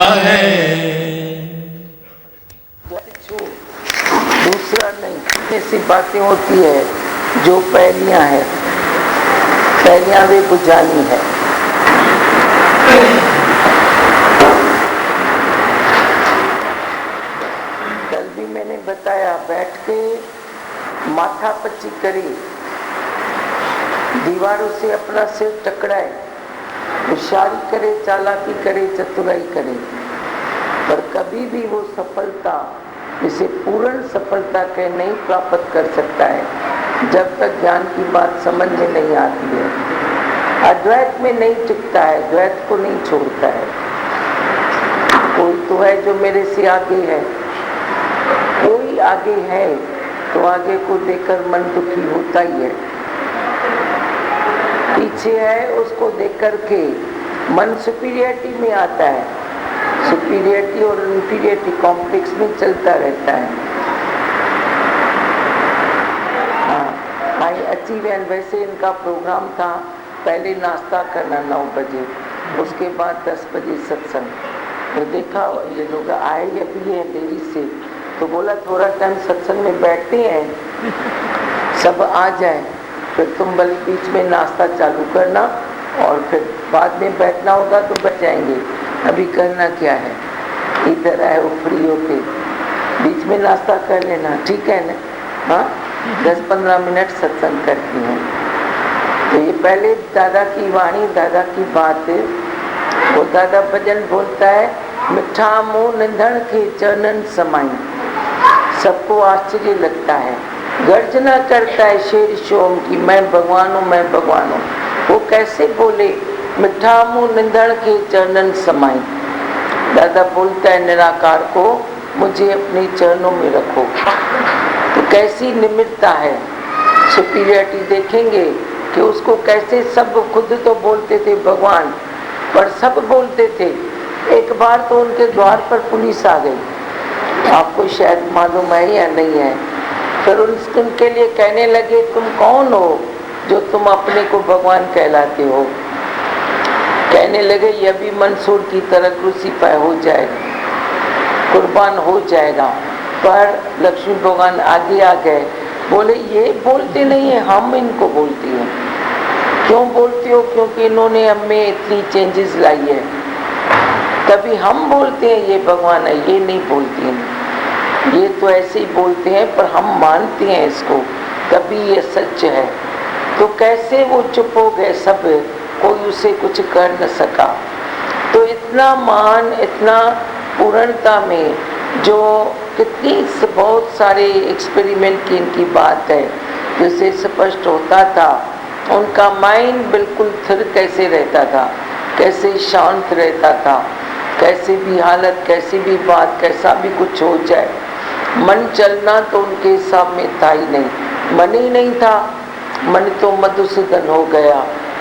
है। दूसरा नहीं, ऐसी बातें होती है जो पहलियां हैं, पहलियां वे बुझानी है। कल भी मैंने बताया, बैठ के माथा पच्ची करे, दीवारों से अपना सिर टकराए, होशियारी करे, चालाकी करे, चतुराई करे, पर कभी भी वो सफलता, इसे पूर्ण सफलता के नहीं प्राप्त कर सकता है जब तक ज्ञान की बात समझ में नहीं आती है, अद्वैत में नहीं टिकता है, द्वैत को नहीं छोड़ता है। कोई तो है जो मेरे से आगे है, कोई आगे है तो आगे को देखकर मन दुखी होता ही है, पीछे है उसको देख करके मन सुपीरियरिटी में आता है, सुपीरियरिटी और इंफीरियरिटी कॉम्प्लेक्स में चलता रहता है। I achieve. एंड वैसे इनका प्रोग्राम था पहले नाश्ता करना 9 बजे, उसके बाद 10 बजे सत्संग। तो देखा ये लोग आए अभी है देरी से, तो बोला थोड़ा टाइम सत्संग में बैठते हैं, सब आ जाए, फिर तुम बल बीच में नाश्ता चालू करना और फिर बाद में बैठना होगा तो बैठ जाएंगे, अभी करना क्या है, इधर आए ऊपरी होके बीच में नाश्ता कर लेना, ठीक है ना। हाँ, 10-15 मिनट सत्संग करती हैं। तो ये पहले दादा की वाणी, दादा की बात, वो दादा भजन बोलता है, मिठा मुँह निधन के चरणन समाई। सबको आश्चर्य लगता है, गर्जना करता है शेर शोम की, मैं भगवान हूँ, मैं भगवान हूँ। वो कैसे बोले, मिठा मुँह निधन के चरणन समाई। दादा बोलता है निराकार को, मुझे अपने चरणों में रखो। तो कैसी निमित्ता है, सुपीरियरिटी देखेंगे कि उसको कैसे, सब खुद तो बोलते थे भगवान, पर सब बोलते थे। एक बार तो उनके द्वार पर पुलिस आ गई, आपको शायद मालूम है या नहीं है। फिर उनके लिए कहने लगे, तुम कौन हो जो तुम अपने को भगवान कहलाते हो। कहने लगे, यह भी मंसूर की तरह क्रूसीफाई हो जाएगा, कुर्बान हो जाएगा। पर लक्ष्मी भगवान आगे आ गए, बोले ये बोलते नहीं है, हम इनको बोलती हैं। क्यों बोलती हो? क्योंकि इन्होंने हमें इतनी चेंजेस लाई है। तभी हम बोलते हैं ये भगवान है, ये नहीं बोलती हैं, ये तो ऐसे ही बोलते हैं, पर हम मानते हैं इसको, तभी ये सच है। तो कैसे वो चुप हो गए सब, कोई उसे कुछ कर न सका। तो इतना मान, इतना पूर्णता में, जो कितनी बहुत सारे एक्सपेरिमेंट की इनकी बात है, जिससे स्पष्ट होता था उनका माइंड बिल्कुल स्थिर कैसे रहता था, कैसे शांत रहता था, कैसे भी हालत, कैसी भी बात, कैसा भी कुछ हो जाए, मन चलना तो उनके हिसाब में था ही नहीं, मन ही नहीं था। मन तो मधुसूदन हो गया,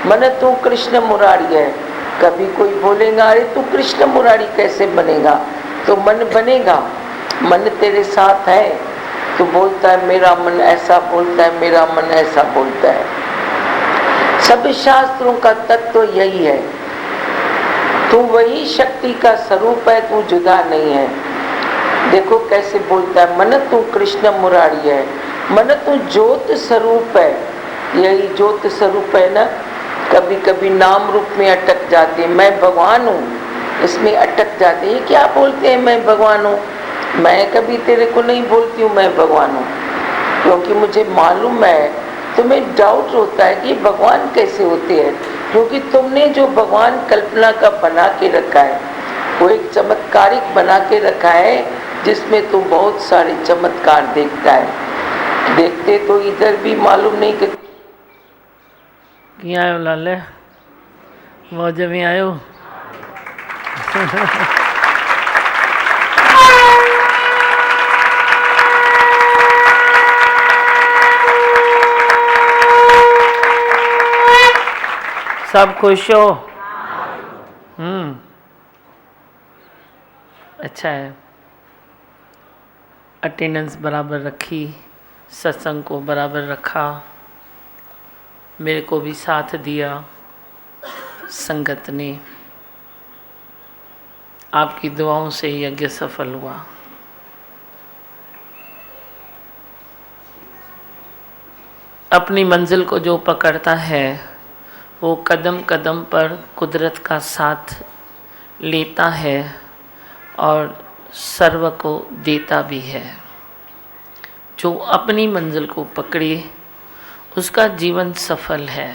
मन तो कृष्ण मुरारी है। कभी कोई बोलेगा, अरे तू कृष्ण मुरारी कैसे बनेगा, तो मन बनेगा। मन तेरे साथ है तो बोलता है मेरा मन ऐसा बोलता है, मेरा मन ऐसा बोलता है। सब शास्त्रों का तत्व यही है, तू वही शक्ति का स्वरूप है, तू जुदा नहीं है। देखो कैसे बोलता है, मन तू कृष्ण मुरारी है, मन तू ज्योत स्वरूप है। यही ज्योत स्वरूप है ना। कभी कभी नाम रूप में अटक जाते, मैं भगवान हूँ, इसमें अटक जाते हैं। क्या बोलते हैं मैं भगवान हूँ? मैं कभी तेरे को नहीं बोलती हूँ मैं भगवान हूँ, क्योंकि मुझे मालूम है। तुम्हें डाउट होता है कि भगवान कैसे होते हैं, क्योंकि तुमने जो भगवान कल्पना का बना के रखा है, वो एक चमत्कारिक बना के रखा है, जिसमें तुम बहुत सारे चमत्कार देखता है। देखते तो इधर भी मालूम नहीं कि आयो लाले मौज में आयो। सब खुश हो? अच्छा है, अटेंडेंस बराबर रखी, सत्संग को बराबर रखा, मेरे को भी साथ दिया संगत ने। आपकी दुआओं से यज्ञ सफल हुआ। अपनी मंजिल को जो पकड़ता है वो कदम कदम पर कुदरत का साथ लेता है और सर्व को देता भी है। जो अपनी मंजिल को पकड़े उसका जीवन सफल है।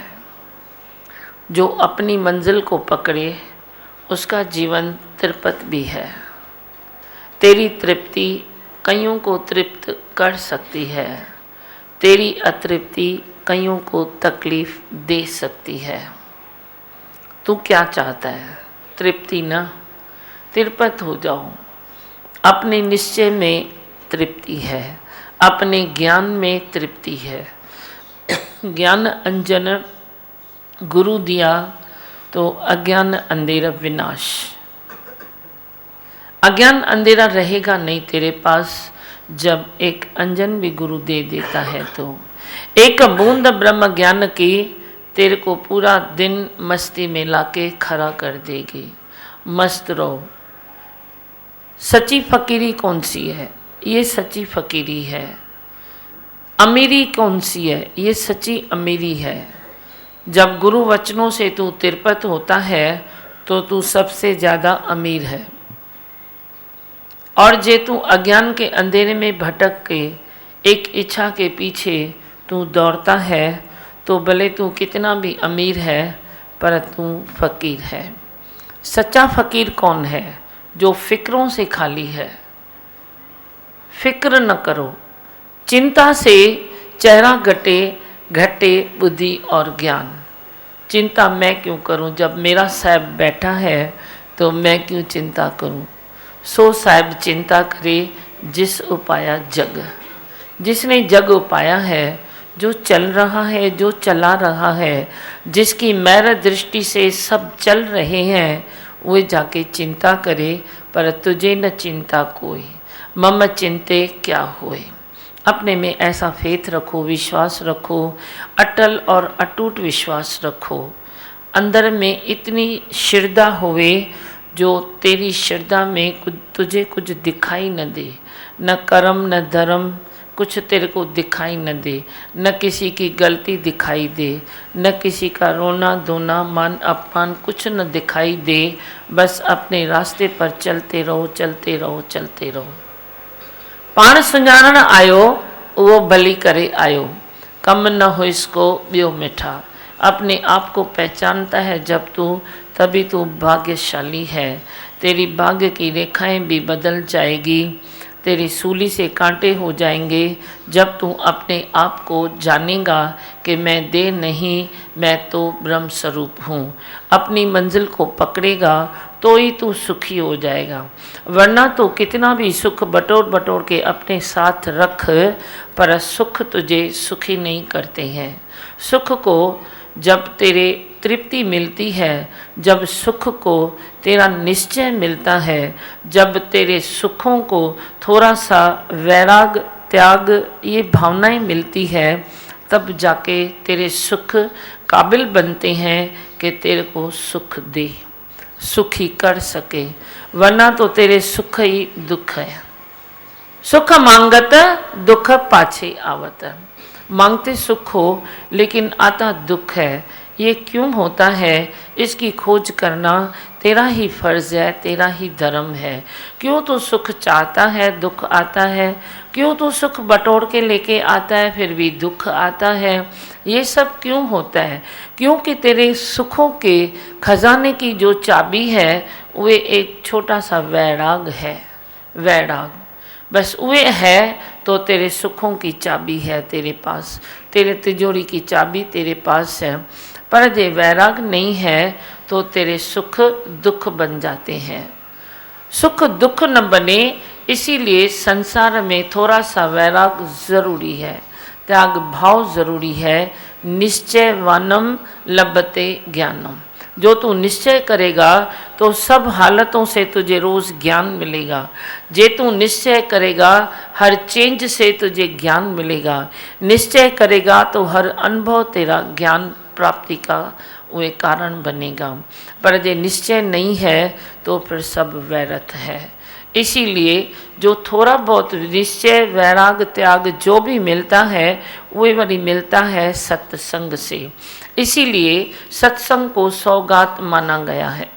जो अपनी मंजिल को पकड़े उसका जीवन तृप्त भी है। तेरी तृप्ति कईयों को तृप्त कर सकती है, तेरी अतृप्ति कईयों को तकलीफ दे सकती है। तू क्या चाहता है? तृप्ति ना, तृप्त हो जाओ। अपने निश्चय में तृप्ति है, अपने ज्ञान में तृप्ति है। ज्ञान अंजन गुरु दिया तो अज्ञान अंधेरा विनाश। अज्ञान अंधेरा रहेगा नहीं तेरे पास जब एक अंजन भी गुरु दे देता है। तो एक बूंद ब्रह्म ज्ञान की तेरे को पूरा दिन मस्ती में लाके खड़ा कर देगी। मस्त रहो। सच्ची फकीरी कौन सी है? ये सच्ची फकीरी है। अमीरी कौन सी है? ये सच्ची अमीरी है। जब गुरु वचनों से तू तृप्त होता है तो तू सबसे ज़्यादा अमीर है। और जे तू अज्ञान के अंधेरे में भटक के एक इच्छा के पीछे तू दौड़ता है तो भले तू कितना भी अमीर है पर तू फकीर है। सच्चा फकीर कौन है? जो फिक्रों से खाली है। फिक्र न करो, चिंता से चेहरा घटे बुद्धि और ज्ञान। चिंता मैं क्यों करूं? जब मेरा साहब बैठा है तो मैं क्यों चिंता करूं? सो साहब चिंता करे जिस उपाया जग। जिसने जग उपाया है, जो चल रहा है, जो चला रहा है, जिसकी मैर दृष्टि से सब चल रहे हैं, वो जाके चिंता करे। पर तुझे न चिंता कोई, मम चिंते क्या होए। अपने में ऐसा फेथ रखो, विश्वास रखो, अटल और अटूट विश्वास रखो। अंदर में इतनी श्रद्धा होवे जो तेरी श्रद्धा में तुझे कुछ दिखाई न दे। न कर्म न धर्म कुछ तेरे को दिखाई न दे, न किसी की गलती दिखाई दे, न किसी का रोना धोना मान अपमान कुछ न दिखाई दे। बस अपने रास्ते पर चलते रहो, चलते रहो, चलते रहो। पाण सुञाणण आयो वो भली करे आयो, कम न हो इसको ॿियो मिठा। अपने आप को पहचानता है जब तू, तभी तू भाग्यशाली है। तेरी भाग्य की रेखाएं भी बदल जाएगी, तेरी सूली से कांटे हो जाएंगे जब तू अपने आप को जानेगा कि मैं देह नहीं, मैं तो ब्रह्म स्वरूप हूँ। अपनी मंजिल को पकड़ेगा तो ही तू सुखी हो जाएगा, वरना तो कितना भी सुख बटोर बटोर के अपने साथ रख, पर सुख तुझे सुखी नहीं करते हैं। सुख को जब तेरे तृप्ति मिलती है, जब सुख को तेरा निश्चय मिलता है, जब तेरे सुखों को थोड़ा सा वैराग त्याग ये भावनाएं मिलती है, तब जाके तेरे सुख काबिल बनते हैं कि तेरे को सुख दे, सुखी कर सके। वरना तो तेरे सुख ही दुख है। सुख मांगत दुख पाछे आवत। मांगते सुख हो लेकिन आता दुख है। ये क्यों होता है? इसकी खोज करना तेरा ही फर्ज है, तेरा ही धर्म है। क्यों तू सुख चाहता है, दुख आता है? क्यों तू सुख बटोर के लेके आता है फिर भी दुख आता है? ये सब क्यों होता है? क्योंकि तेरे सुखों के खजाने की जो चाबी है वे एक छोटा सा वैराग है। वैराग बस वे है तो तेरे सुखों की चाबी है तेरे पास, तेरे तिजोरी की चाबी तेरे पास है। पर ये वैराग नहीं है तो तेरे सुख दुख बन जाते हैं। सुख दुख न बने, इसीलिए संसार में थोड़ा सा वैराग जरूरी है, त्याग भाव जरूरी है। निश्चयवानम लभते ज्ञानम। जो तू निश्चय करेगा तो सब हालतों से तुझे रोज ज्ञान मिलेगा। जे तू निश्चय करेगा हर चेंज से तुझे ज्ञान मिलेगा। निश्चय करेगा तो हर अनुभव तेरा ज्ञान प्राप्ति का वे कारण बनेगा। पर जे निश्चय नहीं है तो फिर सब व्यर्थ है। इसीलिए जो थोड़ा बहुत निश्चय वैराग त्याग जो भी मिलता है वही वही मिलता है सत्संग से। इसीलिए सत्संग को सौगात माना गया है।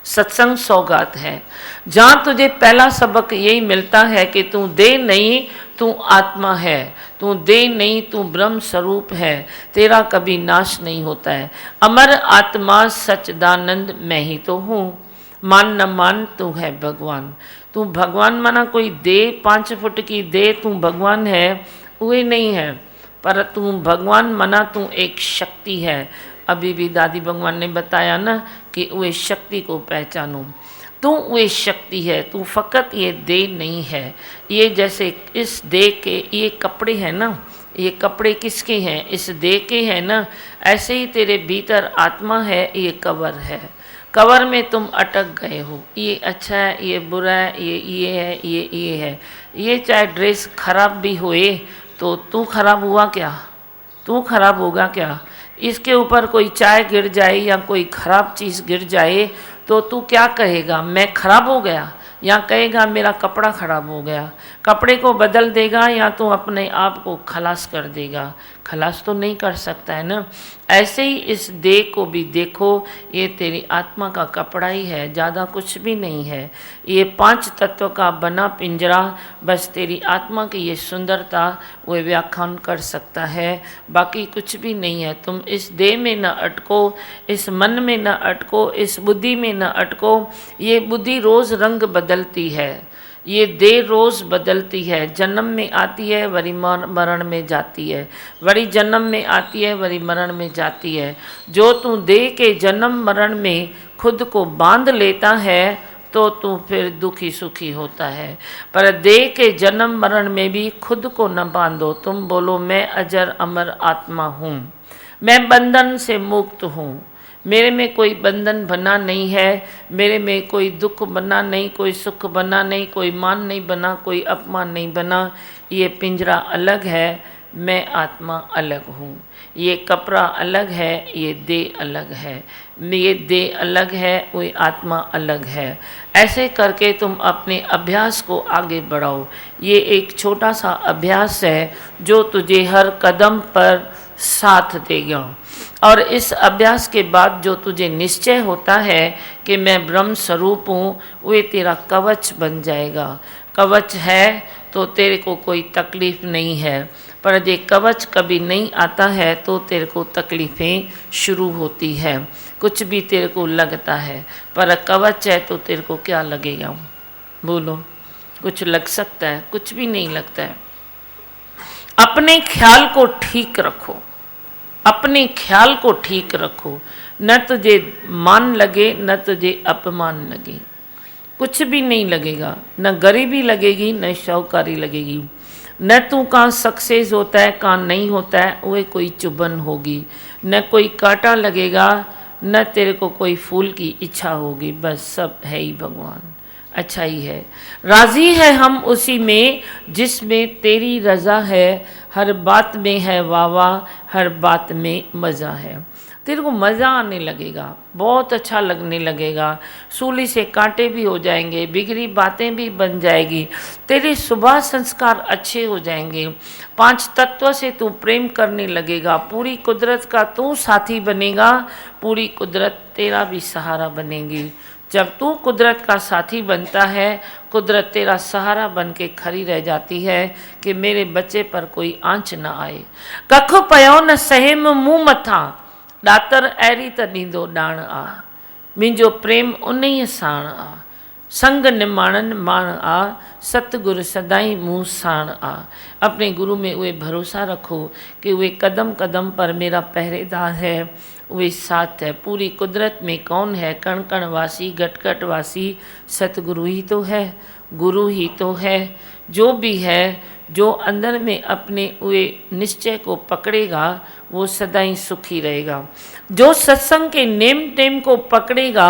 सत्संग सौगात है, जहाँ तुझे पहला सबक यही मिलता है कि तू देह नहीं, तू आत्मा है, तू देह नहीं, तू ब्रह्म स्वरूप है, तेरा कभी नाश नहीं होता है। अमर आत्मा सच्चिदानंद मैं ही तो हूँ, मान न मान तू है भगवान। तू भगवान माना कोई दे 5 फुट की दे तू भगवान है, वही नहीं है। पर तू भगवान माना तू एक शक्ति है। अभी भी दादी भगवान ने बताया ना कि वे शक्ति को पहचानो। तू वे शक्ति है, तू फकत ये देह नहीं है। ये जैसे इस देह के ये कपड़े हैं ना, ये कपड़े किसके हैं? इस देह के हैं ना। ऐसे ही तेरे भीतर आत्मा है, ये कवर है। कवर में तुम अटक गए हो, ये अच्छा है, ये बुरा है, ये है, ये है। ये चाहे ड्रेस खराब भी होए तो तू खराब हुआ क्या? तू खराब होगा क्या? इसके ऊपर कोई चाय गिर जाए या कोई खराब चीज़ गिर जाए तो तू क्या कहेगा? मैं खराब हो गया, या कहेगा मेरा कपड़ा खराब हो गया? कपड़े को बदल देगा या तो अपने आप को खलास कर देगा? खलास तो नहीं कर सकता है ना। ऐसे ही इस देह को भी देखो, ये तेरी आत्मा का कपड़ा ही है, ज़्यादा कुछ भी नहीं है। ये 5 तत्व का बना पिंजरा बस तेरी आत्मा की ये सुंदरता वो व्याख्यान कर सकता है, बाकी कुछ भी नहीं है। तुम इस देह में न अटको, इस मन में न अटको, इस बुद्धि में न अटको। ये बुद्धि रोज़ रंग बदलती है, ये देह रोज़ बदलती है। जन्म में आती है, वरी मरण में जाती है, वरी जन्म में आती है, वरी मरण में जाती है। जो तू देह के जन्म मरण में खुद को बांध लेता है तो तू फिर दुखी सुखी होता है। पर देह के जन्म मरण में भी खुद को न बांधो। तुम बोलो मैं अजर अमर आत्मा हूँ, मैं बंधन से मुक्त हूँ, मेरे में कोई बंधन बना नहीं है, मेरे में कोई दुख बना नहीं, कोई सुख बना नहीं, कोई मान नहीं बना, कोई अपमान नहीं बना। ये पिंजरा अलग है, मैं आत्मा अलग हूँ। ये कपड़ा अलग है, ये देह अलग है। ये देह अलग है, वही आत्मा अलग है। ऐसे करके तुम अपने अभ्यास को आगे बढ़ाओ। ये एक छोटा सा अभ्यास है जो तुझे हर कदम पर साथ देगा। और इस अभ्यास के बाद जो तुझे निश्चय होता है कि मैं ब्रह्म स्वरूप हूँ, वे तेरा कवच बन जाएगा। कवच है तो तेरे को कोई तकलीफ नहीं है, पर ये कवच कभी नहीं आता है तो तेरे को तकलीफ़ें शुरू होती है, कुछ भी तेरे को लगता है। पर कवच है तो तेरे को क्या लगेगा? बोलो, कुछ लग सकता है? कुछ भी नहीं लगता है। अपने ख्याल को ठीक रखो, अपने ख्याल को ठीक रखो। न तुझे मान लगे, न तुझे अपमान लगे, कुछ भी नहीं लगेगा। न गरीबी लगेगी, न शाहूकारी लगेगी। न तू कहाँ सक्सेस होता है, कहाँ नहीं होता है, वह कोई चुभन होगी। न कोई कांटा लगेगा, न तेरे को कोई फूल की इच्छा होगी। बस सब है ही भगवान, अच्छा ही है। राज़ी है हम उसी में जिसमें तेरी रज़ा है। हर बात में है वावा, हर बात में मज़ा है। तेरे को मज़ा आने लगेगा, बहुत अच्छा लगने लगेगा। सूली से कांटे भी हो जाएंगे, बिगड़ी बातें भी बन जाएगी, तेरे स्वभाव संस्कार अच्छे हो जाएंगे। 5 तत्व से तू प्रेम करने लगेगा, पूरी कुदरत का तू साथी बनेगा, पूरी कुदरत तेरा भी सहारा बनेगी। जब तू कुदरत का साथी बनता है, कुदरत तेरा सहारा बन के खड़ी रह जाती है कि मेरे बच्चे पर कोई आंच न आए। कख पयो न सहेम मुँह मथा, ॾातर अहिड़ी त ॾींदो ॾाण आ। मुंहिंजो प्रेम उन ई साण आ, संग निमाणन माण आ, सतगुरु सदाई मूं साण आ। अपने गुरु में वे भरोसा रखो कि वे कदम कदम पर मेरा पहरेदार है, वे साथ है। पूरी कुदरत में कौन है? कण कण वासी, घट घट वासी सतगुरु ही तो है, गुरु ही तो है। जो भी है, जो अंदर में अपने वे निश्चय को पकड़ेगा वो सदाई सुखी रहेगा। जो सत्संग के नेम टेम को पकड़ेगा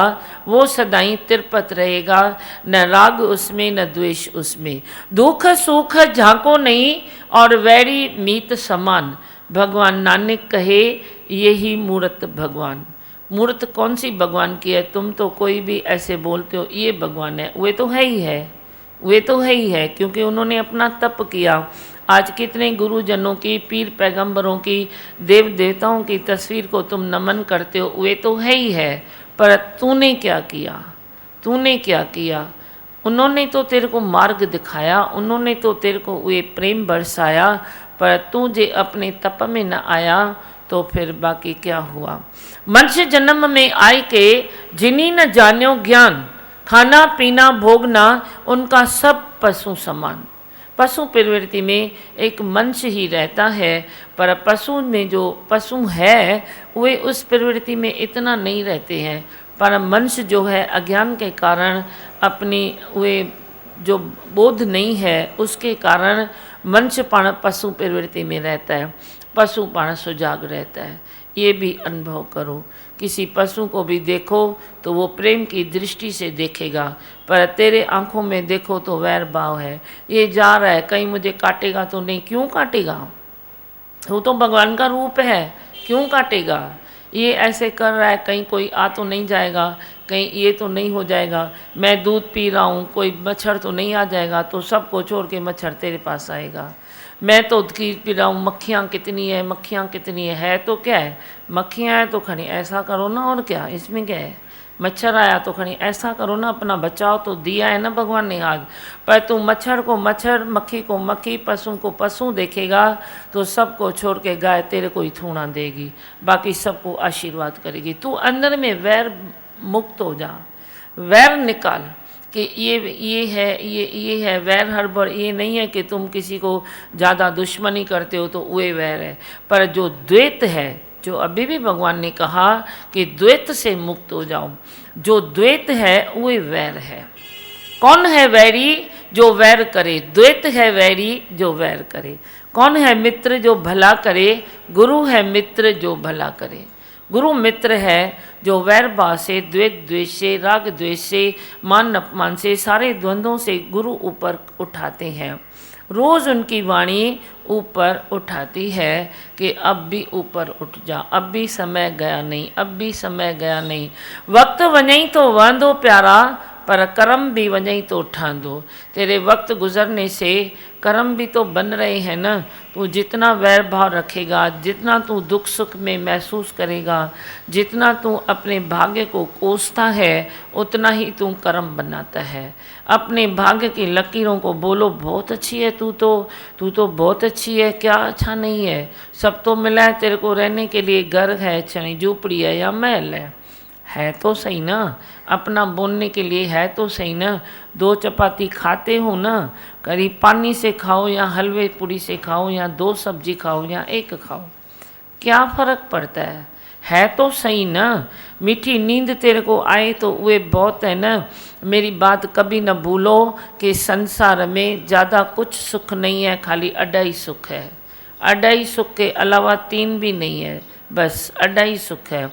वो सदाई तिरपत रहेगा। न राग उसमें, न द्वेष उसमें। दुख सुख झांको नहीं और वैरी मीत समान। भगवान नानक कहे यही मूर्त भगवान। मूर्त कौन सी भगवान की है? तुम तो कोई भी ऐसे बोलते हो ये भगवान है, वे तो है ही है, वे तो है ही है, क्योंकि उन्होंने अपना तप किया। आज कितने गुरुजनों की, पीर पैगंबरों की, देव देवताओं की तस्वीर को तुम नमन करते हो, वे तो है ही है। पर तूने क्या किया? तूने क्या किया? उन्होंने तो तेरे को मार्ग दिखाया, उन्होंने तो तेरे को वे प्रेम बरसाया, पर तू जे अपने तप में न आया तो फिर बाकी क्या हुआ? मनुष्य जन्म में आए के जिन्हीं न जान्यो ज्ञान, खाना पीना भोगना उनका सब पशु समान। पशु प्रवृत्ति में एक मनुष्य ही रहता है, पर पशु में जो पशु है वे उस प्रवृत्ति में इतना नहीं रहते हैं। पर मनुष्य जो है अज्ञान के कारण, अपनी वे जो बोध नहीं है उसके कारण मनुष्यपण पशु प्रवृत्ति में रहता है, पशुपण सुजाग रहता है। ये भी अनुभव करो। किसी पशु को भी देखो तो वो प्रेम की दृष्टि से देखेगा, पर तेरे आंखों में देखो तो वैर भाव है। ये जा रहा है, कहीं मुझे काटेगा तो नहीं। क्यों काटेगा? वो तो भगवान का रूप है, क्यों काटेगा? ये ऐसे कर रहा है, कहीं कोई आ तो नहीं जाएगा, कहीं ये तो नहीं हो जाएगा। मैं दूध पी रहा हूँ, कोई मच्छर तो नहीं आ जाएगा, तो सबको छोड़ के मच्छर तेरे पास आएगा। मैं तो खीर पी रहा हूँ, मक्खियाँ कितनी है, मक्खियाँ कितनी है तो क्या है? मक्खियाँ हैं तो खड़ी ऐसा करो ना, और क्या इसमें क्या है? मच्छर आया तो खड़ी ऐसा करो ना, अपना बचाव तो दिया है ना भगवान ने आज। पर तू मच्छर को मच्छर, मक्खी को मक्खी, पशु को पशु देखेगा तो सबको छोड़ के गाय तेरे को ही थूना देगी, बाकी सबको आशीर्वाद करेगी। तू अंदर में वैर मुक्त हो जा, वैर निकाल कि ये है वैर हड़बड़। ये नहीं है कि तुम किसी को ज़्यादा दुश्मनी करते हो तो वे वैर है, पर जो द्वैत है, जो अभी भी भगवान ने कहा कि द्वैत से मुक्त हो जाओ, जो द्वैत है वे वैर है। कौन है वैरी? जो वैर करे। द्वैत है वैरी जो वैर करे। कौन है मित्र? जो भला करे। गुरु है मित्र जो भला करे। गुरु मित्र है जो वैर भाव से, द्वेष द्वेष से, राग द्वेष से, मान अपमान से, सारे द्वंद्वों से गुरु ऊपर उठाते हैं। रोज़ उनकी वाणी ऊपर उठाती है कि अब भी ऊपर उठ जा, अब भी समय गया नहीं, अब भी समय गया नहीं। वक्त वञई तो वंदो प्यारा, पर कर्म भी वञई तो ठांदो। तेरे वक्त गुजरने से कर्म भी तो बन रहे हैं ना। तू जितना वैर भाव रखेगा, जितना तू दुख सुख में महसूस करेगा, जितना तू अपने भाग्य को कोसता है, उतना ही तू कर्म बनाता है। अपने भाग्य की लकीरों को बोलो बहुत अच्छी है तू तो बहुत अच्छी है। क्या अच्छा नहीं है? सब तो मिला है तेरे को रहने के लिए, घर है, छनी झूपड़ी है या महल है तो सही ना। अपना बोलने के लिए है तो सही ना। 2 चपाती खाते हो ना, करीब पानी से खाओ या हलवे पूरी से खाओ या 2 सब्जी खाओ या 1 खाओ, क्या फ़र्क पड़ता है तो सही ना। मीठी नींद तेरे को आए तो वे बहुत है ना। मेरी बात कभी न भूलो कि संसार में ज़्यादा कुछ सुख नहीं है, खाली अढाई सुख है। अढाई सुख के अलावा 3 भी नहीं है, बस अढाई सुख है।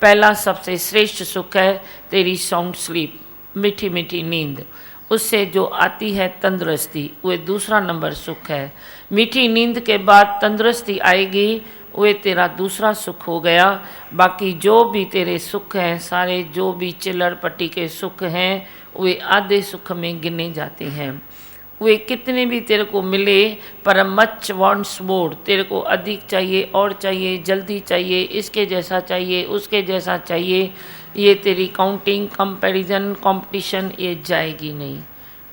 पहला सबसे श्रेष्ठ सुख है तेरी साउंड स्लीप, मीठी मीठी नींद, उससे जो आती है तंदुरुस्ती, वे दूसरा नंबर सुख है। मीठी नींद के बाद तंदुरुस्ती आएगी, वे तेरा दूसरा सुख हो गया। बाकी जो भी तेरे सुख हैं, सारे जो भी चिल्लर पट्टी के सुख हैं, वे आधे सुख में गिने जाते हैं। वे कितने भी तेरे को मिले, पर मच वांट्स मोर, तेरे को अधिक चाहिए और चाहिए, जल्दी चाहिए, इसके जैसा चाहिए, उसके जैसा चाहिए, ये तेरी काउंटिंग, कंपैरिजन, कंपटीशन ये जाएगी नहीं।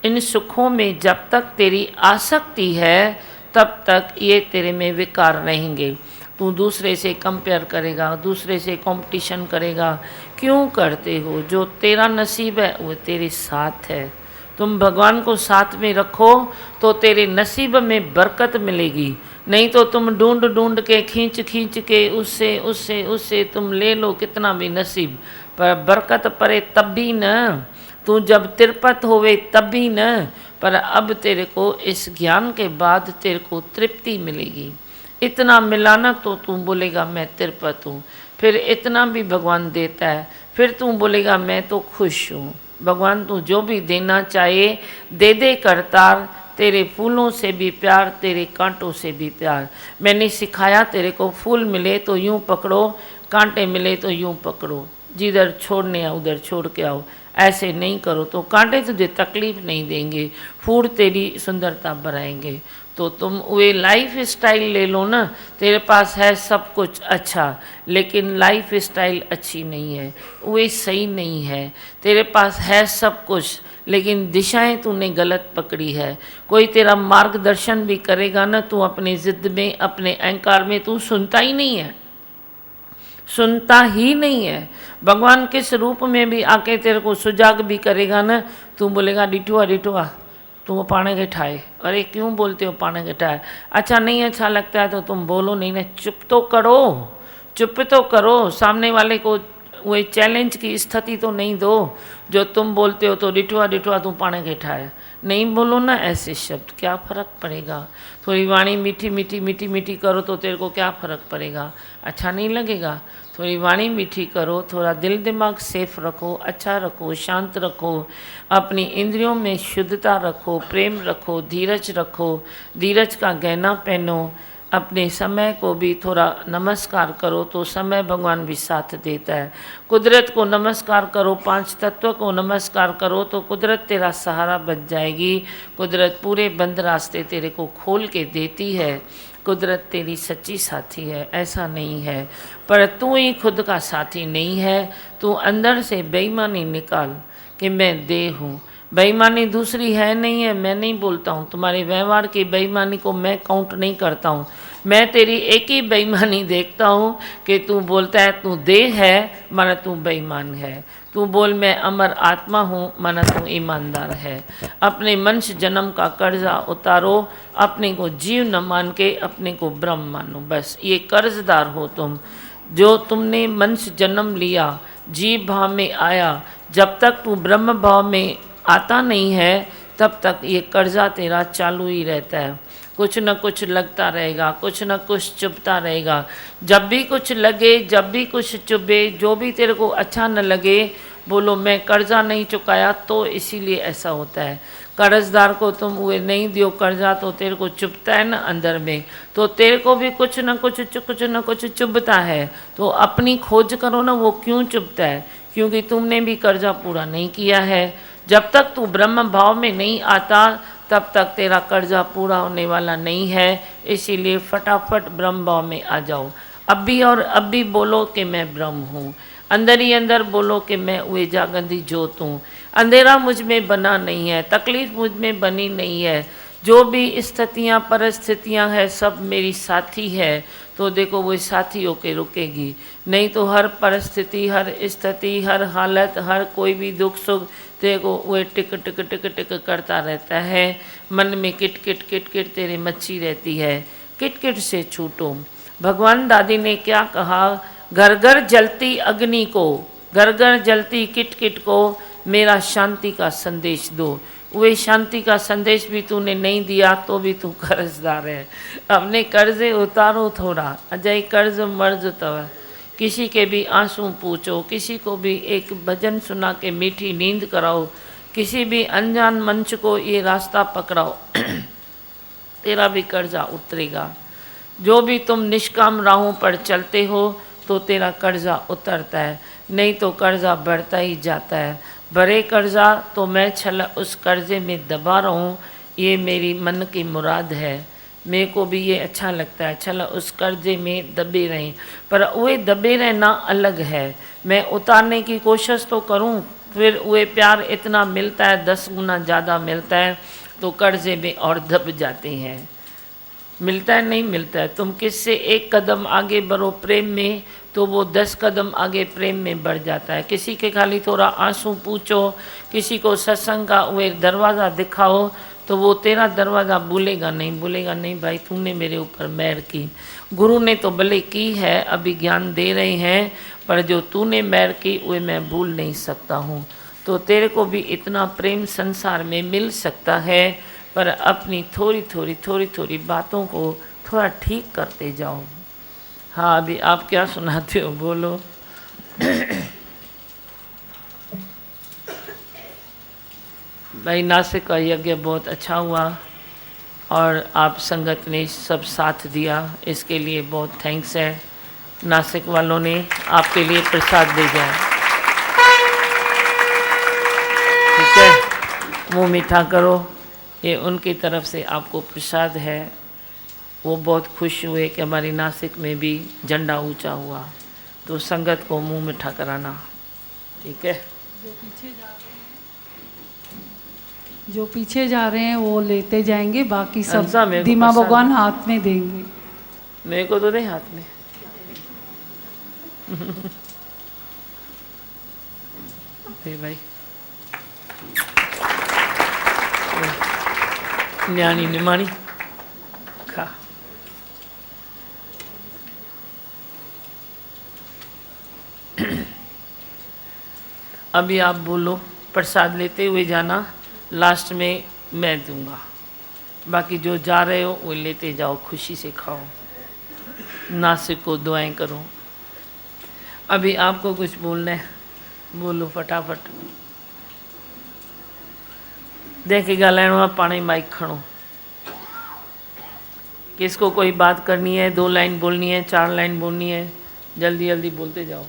इन सुखों में जब तक तेरी आसक्ति है तब तक ये तेरे में विकार रहेंगे। तू दूसरे से कंपेयर करेगा, दूसरे से कंपटीशन करेगा। क्यों करते हो? जो तेरा नसीब है वो तेरे साथ है। तुम भगवान को साथ में रखो तो तेरे नसीब में बरकत मिलेगी, नहीं तो तुम ढूंढ ढूंढ के खींच खींच के उससे उससे उससे तुम ले लो कितना भी नसीब, पर बरकत परे तब भी न। तू जब तिरपत होवे तब भी न, पर अब तेरे को इस ज्ञान के बाद तेरे को तृप्ति मिलेगी। इतना मिलाना तो तू बोलेगा मैं तिरपत हूँ, फिर इतना भी भगवान देता है, फिर तू बोलेगा मैं तो खुश हूँ। भगवान तू जो भी देना चाहे दे दे करतार, तेरे फूलों से भी प्यार, तेरे कांटों से भी प्यार। मैंने सिखाया तेरे को फूल मिले तो यूं पकड़ो, कांटे मिले तो यूं पकड़ो, जिधर छोड़ने आओ उधर छोड़ के आओ। ऐसे नहीं करो तो कांटे तुझे तकलीफ नहीं देंगे, फूल तेरी सुंदरता बढ़ाएंगे। तो तुम वे लाइफ स्टाइल ले लो ना, तेरे पास है सब कुछ अच्छा, लेकिन लाइफ स्टाइल अच्छी नहीं है, वे सही नहीं है। तेरे पास है सब कुछ, लेकिन दिशाएं तूने गलत पकड़ी है। कोई तेरा मार्गदर्शन भी करेगा ना, तू अपने ज़िद में, अपने अहंकार में तू सुनता ही नहीं है, सुनता ही नहीं है। भगवान किस रूप में भी आके तेरे को सुजाग भी करेगा ना, तू बोलेगा डिठुआ डिठुआ तुम पाने के ठाए। अरे क्यों बोलते हो पाने के ठाए? अच्छा नहीं अच्छा लगता है तो तुम बोलो नहीं ना, चुप तो करो, चुप तो करो। सामने वाले को वही चैलेंज की स्थिति तो नहीं दो। जो तुम बोलते हो तो डिठुआ डिठुआ तुम पाने के ठाए, नहीं बोलो ना ऐसे शब्द, क्या फ़र्क पड़ेगा? थोड़ी वाणी मीठी मीठी मीठी मीठी करो तो तेरे को क्या फ़र्क पड़ेगा? अच्छा नहीं लगेगा? थोड़ी वाणी मीठी करो, थोड़ा दिल दिमाग सेफ रखो, अच्छा रखो, शांत रखो, अपनी इंद्रियों में शुद्धता रखो, प्रेम रखो, धीरज रखो, धीरज का गहना पहनो। अपने समय को भी थोड़ा नमस्कार करो तो समय भगवान भी साथ देता है। कुदरत को नमस्कार करो, पांच तत्व को नमस्कार करो तो कुदरत तेरा सहारा बन जाएगी। कुदरत पूरे बंद रास्ते तेरे को खोल के देती है। कुदरत तेरी सच्ची साथी है, ऐसा नहीं है। पर तू ही खुद का साथी नहीं है। तू अंदर से बेईमानी निकाल कि मैं देह हूँ। बेईमानी दूसरी है नहीं है, मैं नहीं बोलता हूँ। तुम्हारे व्यवहार की बेईमानी को मैं काउंट नहीं करता हूँ। मैं तेरी एक ही बेईमानी देखता हूँ कि तू बोलता है तू देह है, माना तू बेईमान है। तू बोल मैं अमर आत्मा हूँ, माना तू ईमानदार है। अपने मनुष्य जन्म का कर्जा उतारो, अपने को जीव न मान के अपने को ब्रह्म मानो। बस ये कर्जदार हो तुम। जो तुमने मनुष्य जन्म लिया, जीव भाव में आया, जब तक तू ब्रह्म भाव में आता नहीं है तब तक ये कर्जा तेरा चालू ही रहता है। कुछ न कुछ लगता रहेगा, कुछ न कुछ चुभता रहेगा। जब भी कुछ लगे, जब भी कुछ चुभे, जो भी तेरे को अच्छा न लगे, बोलो मैं कर्जा नहीं चुकाया तो इसीलिए ऐसा होता है। कर्जदार को तुम वो नहीं दियो कर्जा तो तेरे को चुभता है ना अंदर में, तो तेरे को भी कुछ न कुछ चुभता है। तो अपनी खोज करो ना, वो क्यों चुभता है? क्योंकि तुमने भी कर्जा पूरा नहीं किया है। जब तक तू ब्रह्म भाव में नहीं आता तब तक तेरा कर्जा पूरा होने वाला नहीं है। इसीलिए फटाफट ब्रह्म भाव में आ जाओ। अब भी और अब भी बोलो कि मैं ब्रह्म हूँ। अंदर ही अंदर बोलो कि मैं वे जागंदी जोत हूँ। अंधेरा मुझ में बना नहीं है, तकलीफ मुझ में बनी नहीं है। जो भी स्थितियाँ परिस्थितियाँ हैं सब मेरी साथी है। तो देखो वो साथी होके रुकेगी, नहीं तो हर परिस्थिति, हर स्थिति, हर हालत, हर कोई भी दुख सुख देखो वो टिक टिक टिक टिक करता रहता है। मन में किट किट किट किट तेरी मच्छी रहती है। किट किट से छूटो। भगवान दादी ने क्या कहा? घर घर जलती अग्नि को, घर घर जलती किट किट को मेरा शांति का संदेश दो। वे शांति का संदेश भी तूने नहीं दिया तो भी तू कर्जदार है। अपने कर्जे उतारो थोड़ा। अजय कर्ज मर्ज तव। किसी के भी आंसू पूछो, किसी को भी एक भजन सुना के मीठी नींद कराओ, किसी भी अनजान मंच को ये रास्ता पकड़ाओ, तेरा भी कर्जा उतरेगा। जो भी तुम निष्काम राहों पर चलते हो तो तेरा कर्जा उतरता है, नहीं तो कर्जा बढ़ता ही जाता है। बड़े कर्जा तो मैं छला उस कर्जे में दबा रहा हूँ, ये मेरी मन की मुराद है। मेरे को भी ये अच्छा लगता है, छला उस कर्जे में दबे रहें। पर वे दबे रहना अलग है। मैं उतारने की कोशिश तो करूँ, फिर वे प्यार इतना मिलता है, 10 गुना ज़्यादा मिलता है, तो कर्जे में और दब जाते हैं। मिलता है नहीं मिलता है। तुम किससे एक कदम आगे बढ़ो प्रेम में तो वो 10 कदम आगे प्रेम में बढ़ जाता है। किसी के खाली थोड़ा आंसू पूछो, किसी को सत्संग का वो दरवाज़ा दिखाओ तो वो तेरा दरवाज़ा भूलेगा नहीं भाई तूने मेरे ऊपर मेहर की। गुरु ने तो भले की है, अभी ज्ञान दे रहे हैं, पर जो तूने मेहर की वे मैं भूल नहीं सकता हूँ। तो तेरे को भी इतना प्रेम संसार में मिल सकता है, पर अपनी थोड़ी थोड़ी बातों को थोड़ा ठीक करते जाओ। हाँ अभी आप क्या सुनाते हो बोलो। भाई नासिक का यज्ञ बहुत अच्छा हुआ। और आप संगत ने सब साथ दिया, इसके लिए बहुत थैंक्स है। नासिक वालों ने आपके लिए प्रसाद भेजा है, ठीक है, मुँह मीठा करो, ये उनकी तरफ से आपको प्रसाद है। वो बहुत खुश हुए कि हमारी नासिक में भी झंडा ऊंचा हुआ, तो संगत को मुंह मीठा कराना, ठीक है। जो पीछे जा रहे हैं वो लेते जाएंगे, बाकी सब अंसा, मेरे को दीमा प्रसाद भगवान है। हाथ में देंगे। मेरे को तो दे हाथ में। दे भाई, न्याणी निमाणी खा। अभी आप बोलो, प्रसाद लेते हुए जाना, लास्ट में मैं दूंगा, बाकी जो जा रहे हो वो लेते जाओ, खुशी से खाओ, नासिक को दुआएं करो। अभी आपको कुछ बोलना है, बोलो फटाफट। देखे ॻाल्हाइणो आहे, पाण ई माइक खणो। किसको कोई बात करनी है, 2 लाइन बोलनी है, 4 लाइन बोलनी है, जल्दी जल्दी बोलते जाओ।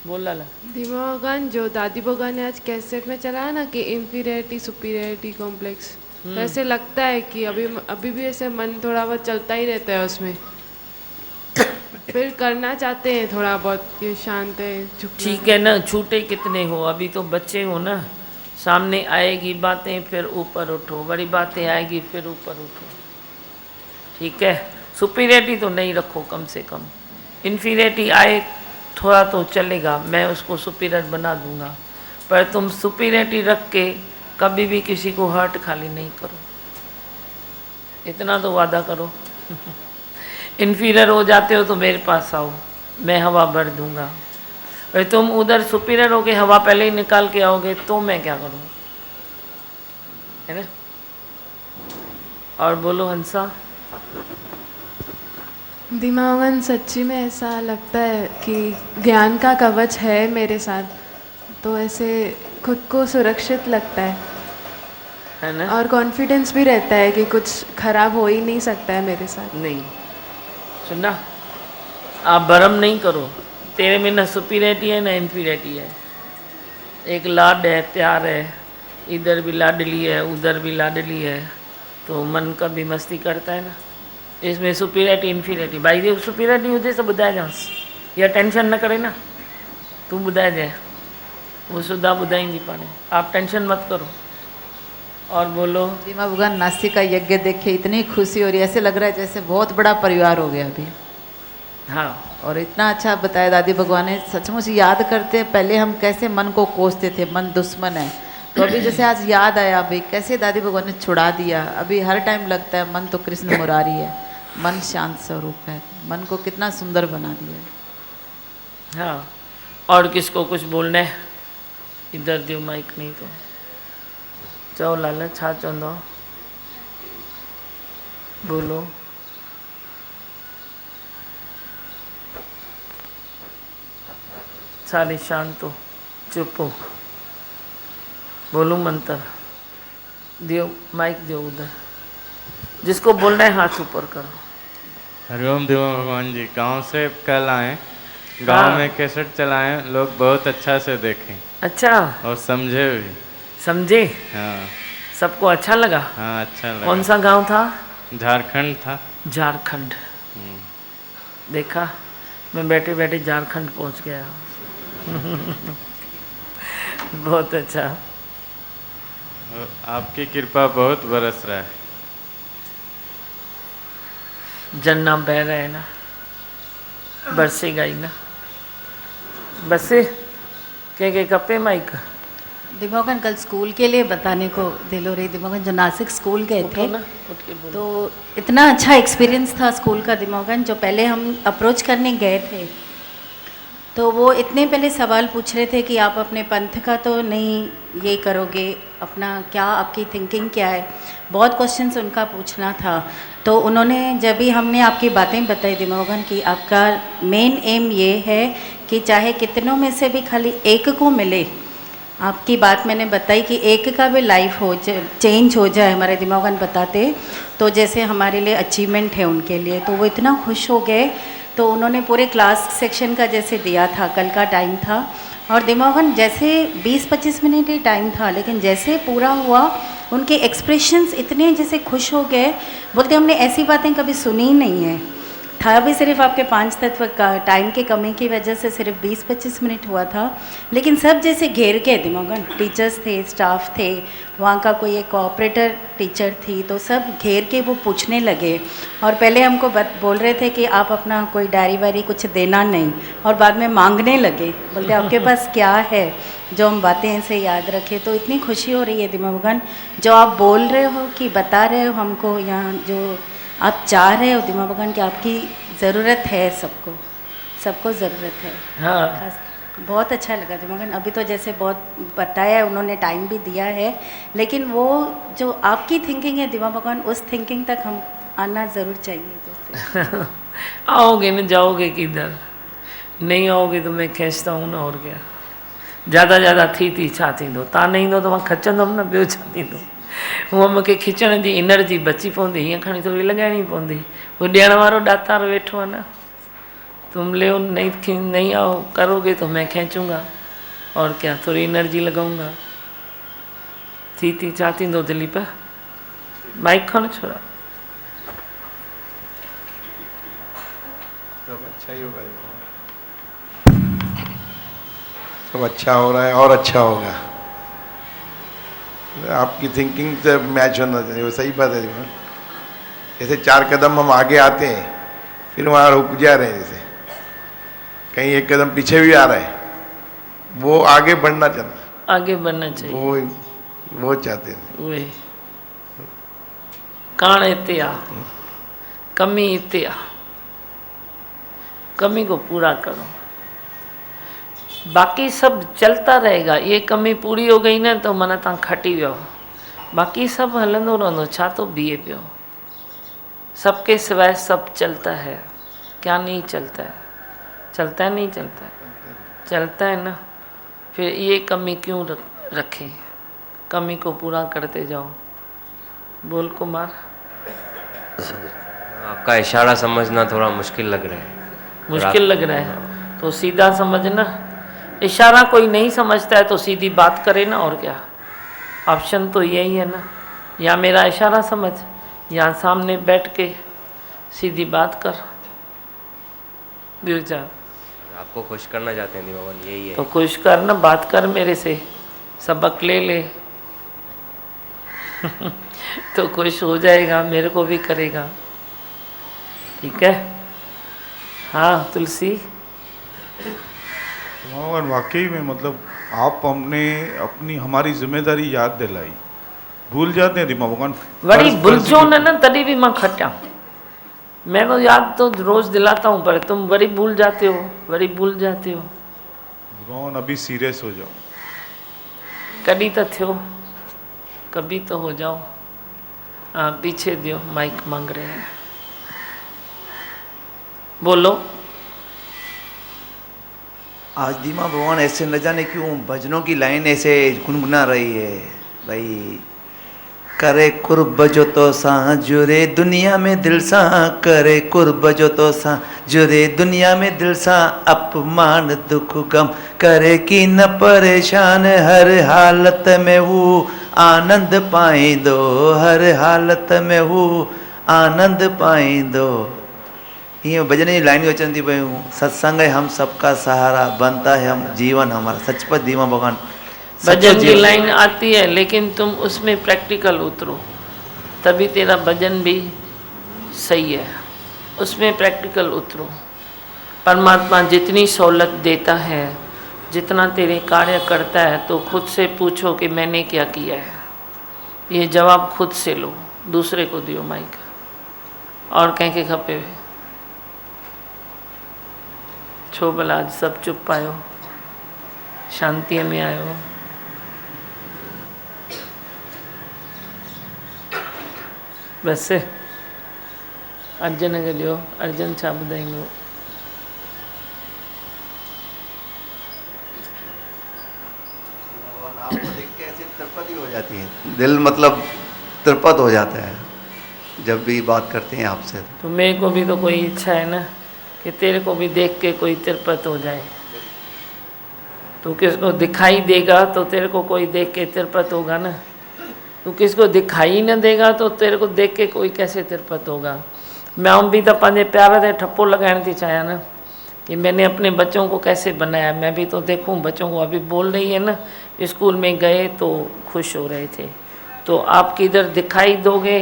बोल लाला। दीमा भगवान, जो दादी भगवान ने आज कैसेट में चलाया ना कि इंफीरियरिटी सुपीरियरिटी कॉम्प्लेक्स, वैसे लगता है कि अभी भी ऐसे मन थोड़ा बहुत चलता ही रहता है उसमें। फिर करना चाहते हैं थोड़ा बहुत कि शांत है, झुकना। ठीक है ना, छूटे कितने हो, अभी तो बच्चे हो ना, सामने आएगी बातें फिर ऊपर उठो, बड़ी बातें आएगी फिर ऊपर उठो, ठीक है। सुपीरियरिटी तो नहीं रखो, कम से कम इन्फीरियरिटी आए थोड़ा तो चलेगा, मैं उसको सुपीरियर बना दूंगा, पर तुम सुपीरियरिटी रख के कभी भी किसी को हर्ट खाली नहीं करो, इतना तो वादा करो। इन्फीरियर हो जाते हो तो मेरे पास आओ, मैं हवा भर दूंगा, और तुम उधर सुपीरियर हो के हवा पहले ही निकाल के आओगे तो मैं क्या करूं, है ना। और बोलो हंसा। दीमा भगवान, सच्ची में ऐसा लगता है कि ज्ञान का कवच है मेरे साथ, तो ऐसे खुद को सुरक्षित लगता है ना, और कॉन्फिडेंस भी रहता है कि कुछ खराब हो ही नहीं सकता है मेरे साथ। नहीं सुनना, आप भरम नहीं करो, तेरे में ना सुपीरियरिटी है ना इन्फीरियरिटी है, एक लाड है, प्यार है, इधर भी लाडली है उधर भी लाडली है, तो मन का भी मस्ती करता है ना, इसमें सुपीरियरिटी इन्फीरियरिटी भाई जी सुपीरियरिटी हुजे त ॿुधाए जांसि, या टेंशन न करे ना, तू ॿुधाए जाए, वो सुधा ॿुधाईंदी पाणे, आप टेंशन मत करो। और बोलो। दीमा भगवान, नासिक का यज्ञ देख के इतनी खुशी हो रही है, ऐसे लग रहा है जैसे बहुत बड़ा परिवार हो गया अभी। हाँ, और इतना अच्छा बताया दादी भगवान ने, सचमुच याद करते हैं पहले हम कैसे मन को कोसते थे, मन दुश्मन है, तो अभी जैसे आज याद आया अभी कैसे दादी भगवान ने छुड़ा दिया। अभी हर टाइम लगता है मन तो कृष्ण मुरारी है, मन शांत स्वरूप है, मन को कितना सुंदर बना दिया है। हाँ, और किसको कुछ बोलना है, इधर दियो माइक, नहीं तो चओ लाल, छा चवंदो, बोलो। सारे शांत हो, चुप हो, बोलो मंत्र, दियो माइक, दियो उधर, जिसको बोलना है हाथ ऊपर करो। हरिओम दीमा भगवान जी, गांव से कल आए, गांव में कैसेट चलाएं, लोग बहुत अच्छा से देखें। अच्छा, और समझे भी। समझे? हाँ, सबको अच्छा लगा? हाँ अच्छा लगा। कौन सा गांव था? झारखंड था। झारखंड। देखा, मैं बैठे बैठे झारखंड पहुंच गया। बहुत अच्छा। और आपकी कृपा बहुत बरस रहा है। जन्ना बह रहा है ना, बरसेगा ही ना, बसे के कपे माइक। दिमागन कल स्कूल के लिए बताने को दिल हो रही, दिमागन जो नासिक स्कूल गए थे तो इतना अच्छा एक्सपीरियंस था स्कूल का। दिमागन जो पहले हम अप्रोच करने गए थे तो वो इतने पहले सवाल पूछ रहे थे कि आप अपने पंथ का तो नहीं ये करोगे, अपना क्या आपकी थिंकिंग क्या है, बहुत क्वेश्चंस उनका पूछना था। तो उन्होंने जब भी हमने आपकी बातें बताई दिमागन कि आपका मेन एम ये है कि चाहे कितनों में से भी खाली एक को मिले आपकी बात मैंने बताई कि एक का भी लाइफ हो चेंज हो जाए, हमारे दिमागन बताते तो जैसे हमारे लिए अचीवमेंट है उनके लिए, तो वो इतना खुश हो गए। तो उन्होंने पूरे क्लास सेक्शन का जैसे दिया था, कल का टाइम था, और दिमागन जैसे 20-25 मिनट ही टाइम था, लेकिन जैसे पूरा हुआ उनके एक्सप्रेशंस इतने जैसे खुश हो गए, बोलते हमने ऐसी बातें कभी सुनी ही नहीं है। था भी सिर्फ आपके 5 तत्व का टाइम की कमी की वजह से सिर्फ 20-25 मिनट हुआ था, लेकिन सब जैसे घेर के दिमागन, टीचर्स थे, स्टाफ थे, वहाँ का कोई एक ऑपरेटर टीचर थी, तो सब घेर के वो पूछने लगे। और पहले हमको बोल रहे थे कि आप अपना कोई डायरी वायरी कुछ देना नहीं, और बाद में मांगने लगे, बोलते आपके पास क्या है जो हम बातें ऐसे याद रखें। तो इतनी खुशी हो रही है दिमागन, जो आप बोल रहे हो कि बता रहे हो हमको, यहाँ जो आप चाह रहे हो दिमागन कि आपकी ज़रूरत है, सबको ज़रूरत है। हाँ खास बहुत अच्छा लगा दिमागन। अभी तो जैसे बहुत बताया, उन्होंने टाइम भी दिया है, लेकिन वो जो आपकी थिंकिंग है दिमागन, उस थिंकिंग तक हम आना ज़रूर चाहिए। जैसे आओगे न, जाओगे किधर, नहीं आओगे तो मैं खींचता हूँ ना, और क्या। ज़्यादा थी छा थींदो, तव्हां न ईंदो त मां खचंदुमि न, ॿियो छा थींदो। हूअं मूंखे खिचण जी एनर्जी बची पवंदी, हीअं खणी थोरी लॻाइणी पवंदी। वो ॾियण वारो दातार वेठो आहे न, तुम ले नहीं आओ करोगे तो मैं खींचूंगा, और क्या, थोड़ी एनर्जी लगाऊंगा। थी छा थींदो दिलीप, माइक खण छोड़ा। सब अच्छा ही होगा, सब अच्छा हो रहा है और अच्छा होगा। आपकी थिंकिंग से मैच होना चाहिए, वो सही बात है। जैसे 4 कदम हम आगे आते हैं, फिर वहाँ रुक जा रहे हैं, जैसे कहीं 1 कदम पीछे भी आ रहा है, वो आगे बढ़ना चाहता, आगे बढ़ना चाहिए, वो चाहते हैं। वही कान हिते आ, कमी हिते आ, कमी को पूरा करो, बाकी सब चलता रहेगा। ये कमी पूरी हो गई ना तो मन तव्हां खटी वियो, बाकी सब हलंदो रहंदो, छा तो बीहे पियो। सबके सिवाय सब चलता है, क्या नहीं चलता है? चलता है, नहीं चलता है? चलता है ना। फिर ये कमी क्यों रखें, कमी को पूरा करते जाओ। बोल कुमार। आपका इशारा समझना थोड़ा मुश्किल लग रहा है। मुश्किल लग रहा है तो सीधा समझना। इशारा कोई नहीं समझता है तो सीधी बात करे ना, और क्या। ऑप्शन तो यही है ना, या मेरा इशारा समझ, या सामने बैठ के सीधी बात कर। जा आपको खुश करना चाहते हैं दिमागन, यही है तो खुश कर ना, बात कर मेरे से, सबक ले ले तो खुश हो जाएगा, मेरे को भी करेगा। ठीक है। हाँ तुलसी। भगवान वाकई में मतलब आप हमने अपनी हमारी जिम्मेदारी याद दिलाई, भूल जाते हैं दिमाग भगवान। वरी भूलजो न तभी भी मैं खटा, मैं तो याद तो रोज दिलाता हूँ, पर तुम वरी भूल जाते हो, वरी भूल जाते हो। भगवान अभी सीरियस हो जाओ, कभी तो थियो, कभी तो हो जाओ। हाँ पीछे दियो, माइक मांग रहे हैं, बोलो। आज दीमा भगवान ऐसे न जाने क्यों भजनों की लाइन ऐसे गुनगुना रही है भाई। करे कुर्ब जो तो सा जुरे दुनिया में दिल सा, करे कुर्ब जो तो सा जुरे दुनिया में दिल सा, अपमान दुख गम करे कि न परेशान, हर हालत में वो आनंद पाए दो, हर हालत में वो आनंद पाए दो। ये भजन जी लाइन अचन थी भाई, सत्संग है हम सबका सहारा, बनता है हम जीवन हमारा। सचपच दीमा भगवान भजन की लाइन आती है, लेकिन तुम उसमें प्रैक्टिकल उतरो, तभी तेरा भजन भी सही है। उसमें प्रैक्टिकल उतरो। परमात्मा जितनी सहूलत देता है, जितना तेरे कार्य करता है, तो खुद से पूछो कि मैंने क्या किया है। ये जवाब खुद से लो, दूसरे को दियो माइक। और कंहिंखे खपे छो भला अॼु सब चुप आयो, शांतीअ में आयो। बस अर्जन खे ॾियो, अर्जन छा ॿुधाईंदो। दिल मतलब तृप्त हो जाता है जब भी बात करते हैं आपसे। तो मेरे को भी तो कोई इच्छा है ना कि तेरे को भी देख के कोई तृप्त हो जाए। तू किसको दिखाई देगा तो तेरे को कोई देख के तृप्त होगा ना। तू किसको दिखाई न देगा तो तेरे को देख के कोई कैसे तृप्त होगा। मैं भी तो पंहिंजे प्यार ते ठप्पो लगाइण थी चाहिए ना कि मैंने अपने बच्चों को कैसे बनाया। मैं भी तो देखूं बच्चों को, अभी बोल रही है ना स्कूल में गए तो खुश हो रहे थे। तो आप किधर दिखाई दोगे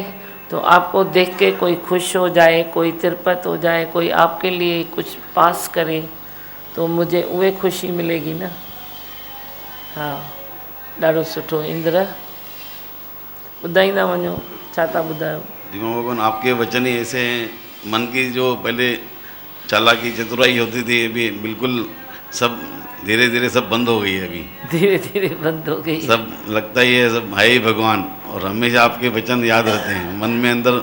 तो आपको देख के कोई खुश हो जाए, कोई तृप्त हो जाए, कोई आपके लिए कुछ पास करे तो मुझे उहे खुशी मिलेगी ना। हाँ ॾाढो सुठो। इंद्र ॿुधाईंदा वञो छा था ॿुधायो। दीमा भगवान आपके वचन ही ऐसे हैं, मन की जो पहले चालाकी चतुराई होती थी अभी बिल्कुल सब धीरे धीरे सब बंद हो गई है। अभी धीरे धीरे बंद हो गई। सब लगता ही है सब है ही भगवान, और हमेशा आपके वचन याद रहते हैं। मन में अंदर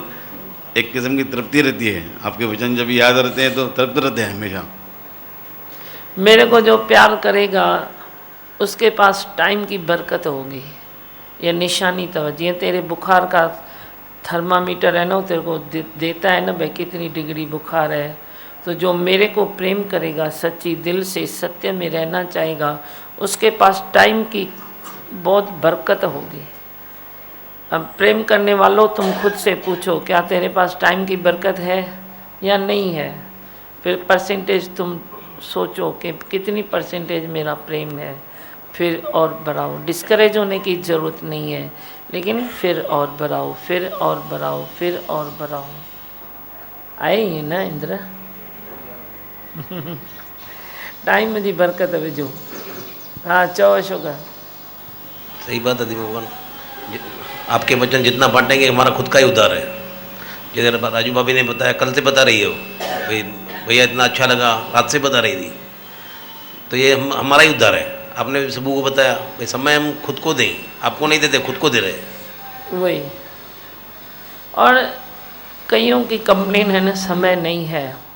एक किस्म की तृप्ति रहती है। आपके वचन जब याद रहते हैं तो तृप्त रहते हैं हमेशा। मेरे को जो प्यार करेगा उसके पास टाइम की बरकत होगी। ये निशानी तो जिए तेरे बुखार का थर्मामीटर है ना तेरे को देता है ना भाई कितनी डिग्री बुखार है। तो जो मेरे को प्रेम करेगा, सच्ची दिल से सत्य में रहना चाहेगा, उसके पास टाइम की बहुत बरकत होगी। अब प्रेम करने वालों तुम खुद से पूछो क्या तेरे पास टाइम की बरकत है या नहीं है। फिर परसेंटेज तुम सोचो कि कितनी परसेंटेज मेरा प्रेम है, फिर और बढ़ाओ। डिस्करेज होने की ज़रूरत नहीं है, लेकिन फिर और बढ़ाओ, फिर और बढ़ाओ, फिर और बढ़ाओ। आए ही ना इंद्र टाइम जी बरकत विझो। हाँ चओ अशोक। सही बात है दीपक भगवान, आपके वचन जितना बांटेंगे हमारा खुद का ही उद्धार है। जैसे राजू भाभी ने बताया, कल से बता रही हो भाई भैया इतना अच्छा लगा, रात से बता रही थी, तो ये हमारा ही उद्धार है। आपने सबू को बताया भाई समय हम खुद को दें, आपको नहीं देते खुद को दे रहे। वही। और कईयों की कंप्लेन है ना समय नहीं है।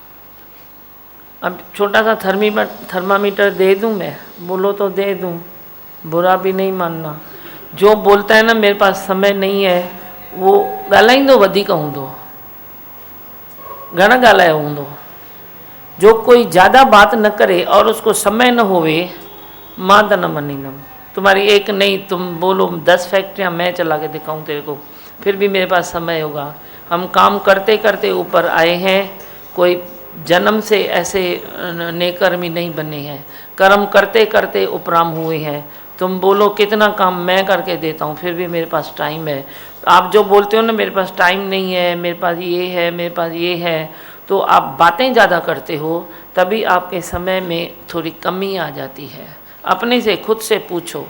अब छोटा सा थर्मामीटर दे दूं मैं, बोलो तो दे दूं, बुरा भी नहीं मानना। जो बोलता है ना मेरे पास समय नहीं है वो ॻाल्हाईंदो वधीक हूंदो, घणा ॻाल्हायो हूंदो। जो कोई ज़्यादा बात न करे और उसको समय न होवे मां तो न मनींदम। तुम्हारी एक नहीं, तुम बोलो 10 फैक्ट्रियाँ मैं चला के दिखाऊं तेरे को, फिर भी मेरे पास समय होगा। हम काम करते करते ऊपर आए हैं, कोई जन्म से ऐसे नेकर्मी नहीं बने हैं, कर्म करते करते उपराम हुए हैं। तुम बोलो कितना काम मैं करके देता हूँ, फिर भी मेरे पास टाइम है। आप जो बोलते हो ना मेरे पास टाइम नहीं है, मेरे पास ये है, मेरे पास ये है, तो आप बातें ज़्यादा करते हो, तभी आपके समय में थोड़ी कमी आ जाती है। अपने से खुद से पूछो,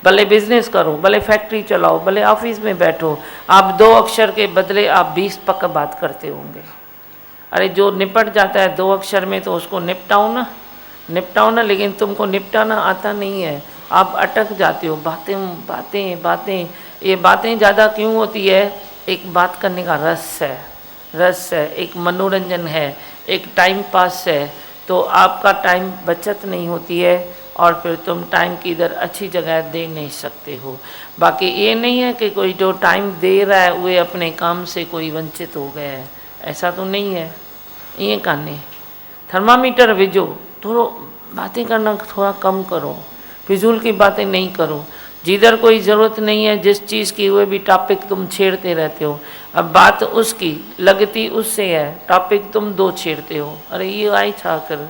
भले बिजनेस करो, भले फैक्ट्री चलाओ, भले ऑफिस में बैठो, आप 2 अक्षर के बदले आप 20 पक बात करते होंगे। अरे जो निपट जाता है 2 अक्षर में तो उसको निपटाओ ना। लेकिन तुमको निपटाना आता नहीं है, आप अटक जाते हो। बातें ये बातें ज़्यादा क्यों होती है? एक बात करने का रस है, एक मनोरंजन है, एक टाइम पास है, तो आपका टाइम बचत नहीं होती है और फिर तुम टाइम की इधर अच्छी जगह दे नहीं सकते हो। बाकी ये नहीं है कि कोई जो टाइम दे रहा है वो अपने काम से कोई वंचित हो गया है, ऐसा तो नहीं है। ये काने थर्मामीटर विझो, थोड़ा बातें करना थोड़ा कम करो, फिजूल की बातें नहीं करो। जिधर कोई ज़रूरत नहीं है जिस चीज़ की, वो भी टॉपिक तुम छेड़ते रहते हो। अब बात उसकी लगती उससे है, टॉपिक तुम 2 छेड़ते हो। अरे ये आई छा कर,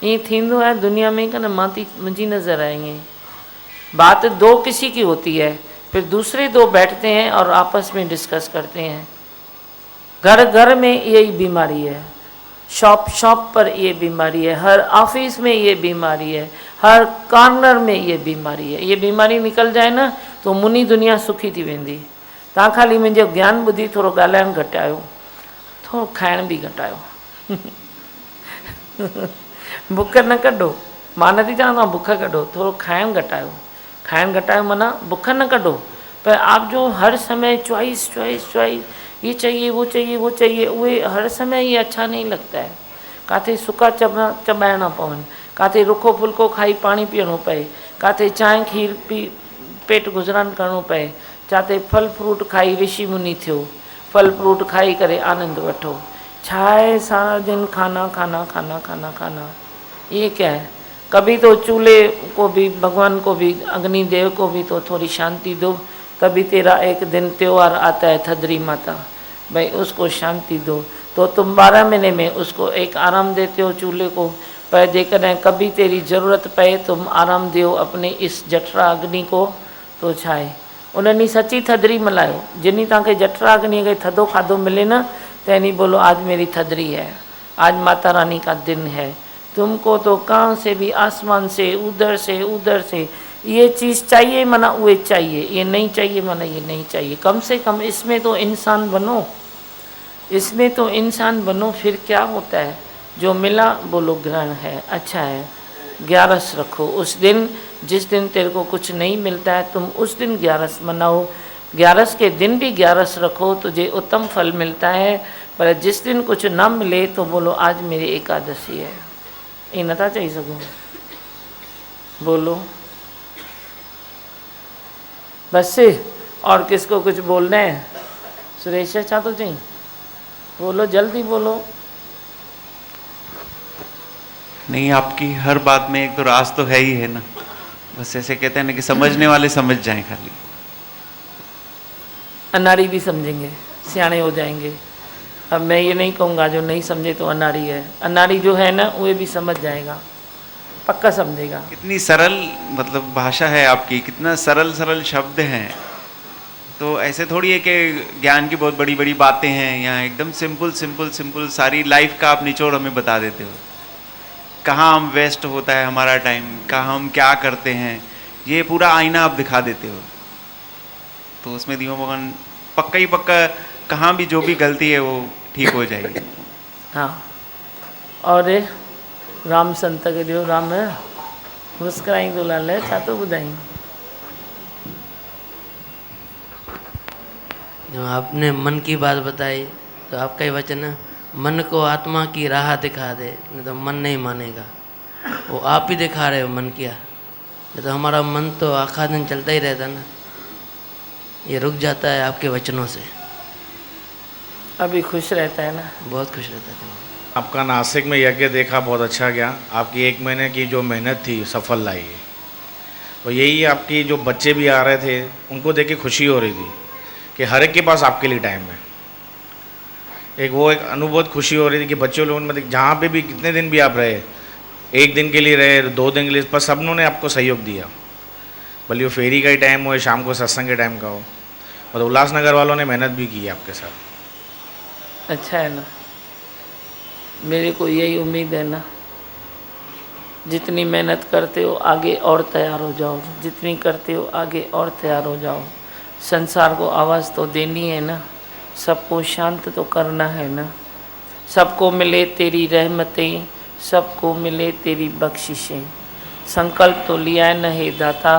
ये थींदो है दुनिया में का न माती मुझी नज़र आएंगे। बात 2 किसी की होती है, फिर दूसरे 2 बैठते हैं और आपस में डिस्कस करते हैं। घर घर में यही बीमारी है, शॉप पर ये बीमारी है, हर ऑफिस में ये बीमारी है, हर कॉर्नर में ये बीमारी है। ये बीमारी निकल जाए ना तो मुनी दुनिया सुखी थी वेंदी। तव्हां खाली मुंहिंजो ज्ञान ॿुधी थोरो ॻाल्हाइणु घटायो, थोरो खाइण बि घटायो। बुख न कढो, मां नथी चवां तव्हां बुख कढो, थोरो खाइणु घटायो माना बुख न कढो। पर आप जो हर समय चॉइस ये चाहिए वो चाहिए, उहे हर समय ये अच्छा नहीं लगता है। काथे सुका चबाइणा पवन, काथे रुखो फुल्को खाई पानी पीअणो पए, काथे चांहि खीर पी पेट गुज़रान करणो पए। जाते फल फ्रूट खाई ऋषि मुनि थियो, फल फ्रूट खाई करे आनंद वठो। छा है सारा दिन खाना खाना खाना खाना खाना, ये क्या है? कभी तो चूल्हे को भी, भगवान को भी, अग्निदेव को भी तो थोड़ी शांति दो। कभी तेरा एक दिन त्योहार आता है थदरी माता, भाई उसको शांति दो, तो तुम 12 महीने में उसको एक आराम देते हो चूल्हे को। पर जेकॾहिं कभी तेरी ज़रूरत पए तुम आराम दियो अपने इस जठरा अग्नि को, तो छा है उन ॾींहुं सची थदरी मल्हायो। जिन ॾींहुं तव्हांखे जठरा अग्नि खे थधो खाधो मिले न, तैनी बोलो आज मेरी थदरी है, आज माता रानी का दिन है। तुमको तो कहाँ से भी, आसमान से, उधर से ये चीज़ चाहिए माना वो चाहिए, ये नहीं चाहिए माना ये नहीं चाहिए। कम से कम इसमें तो इंसान बनो, इसमें तो इंसान बनो। फिर क्या होता है? जो मिला बोलो ग्रहण है, अच्छा है, ग्यारस रखो। उस दिन जिस दिन तेरे को कुछ नहीं मिलता है तुम उस दिन ग्यारस मनाओ। ग्यारस के दिन भी ग्यारस रखो, तुझे उत्तम फल मिलता है। पर जिस दिन कुछ ना मिले तो बोलो आज मेरी एकादशी है, ये नथा चई सको। बोलो बस। और किसको कुछ बोलना है? सुरेश अच्छा तो चाहिए, बोलो जल्दी बोलो। नहीं, आपकी हर बात में एक तो राज तो है ही है ना, बस ऐसे कहते हैं ना कि समझने वाले समझ जाएं खाली। अनाड़ी भी समझेंगे, सियाने हो जाएंगे। अब मैं ये नहीं कहूँगा जो नहीं समझे तो अनाड़ी है, अनाड़ी जो है ना वो भी समझ जाएगा, पक्का समझेगा। कितनी सरल मतलब भाषा है आपकी, कितना सरल सरल शब्द हैं। तो ऐसे थोड़ी है कि ज्ञान की बहुत बड़ी बड़ी बातें हैं, यहाँ एकदम सिंपल सिंपल सिंपल सारी लाइफ का आप निचोड़ हमें बता देते हो। कहाँ हम वेस्ट होता है हमारा टाइम, कहाँ हम क्या करते हैं, ये पूरा आईना आप दिखा देते हो। तो उसमें दीवा भगवान पक्का ही पक्का कहाँ भी जो भी गलती है वो ठीक हो जाएगी। हाँ, और राम संत के ॾियो राम मुस्कुराई तो लाल है, छा तो ॿुधाई? जो आपने मन की बात बताई, तो आपका ही वचन है, मन को आत्मा की राह दिखा दे, नहीं तो मन नहीं मानेगा। वो आप ही दिखा रहे हो मन किया, नहीं तो हमारा मन तो आखा दिन चलता ही रहता ना, ये रुक जाता है आपके वचनों से। अभी खुश रहता है ना, बहुत खुश रहता है। आपका नासिक में यज्ञ देखा, बहुत अच्छा गया। आपकी 1 महीने की जो मेहनत थी सफल लाई है। तो यही आपकी जो बच्चे भी आ रहे थे उनको देख के खुशी हो रही थी कि हर एक के पास आपके लिए टाइम है। एक अनुभव खुशी हो रही थी कि बच्चों लोगों में जहाँ पे भी कितने दिन भी आप रहे, 1 दिन के लिए रहे, 2 दिन के लिए, पर सब ने आपको सहयोग दिया। भले वो फेरी का ही टाइम हो, शाम को सत्संग के टाइम का हो। और उल्लासनगर वालों ने मेहनत भी की आपके साथ। अच्छा है ना, मेरे को यही उम्मीद है ना, जितनी मेहनत करते हो आगे और तैयार हो जाओ, जितनी करते हो आगे और तैयार हो जाओ। संसार को आवाज़ तो देनी है ना, सबको शांत तो करना है ना। सबको मिले तेरी रहमतें, सबको मिले तेरी बख्शिशें। संकल्प तो लिया है न हे दाता,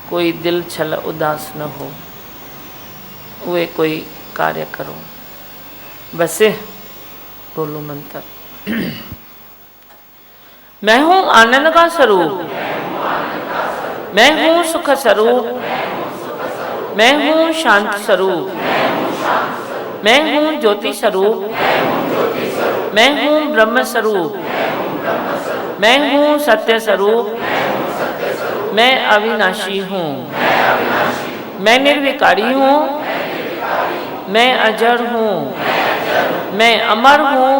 कोई दिल छल उदास न हो, वे कोई कार्य करो। बस बोलो मंत्र। मैं हूँ आनंद का स्वरूप, मैं हूँ सुख स्वरूप, मैं हूँ शांत स्वरूप, मैं हूँ ज्योति स्वरूप, मैं हूँ ब्रह्म स्वरूप, मैं हूँ सत्य स्वरूप, मैं अविनाशी हूँ, मैं निर्विकारी हूँ, मैं अजर हूँ, मैं अमर हूँ,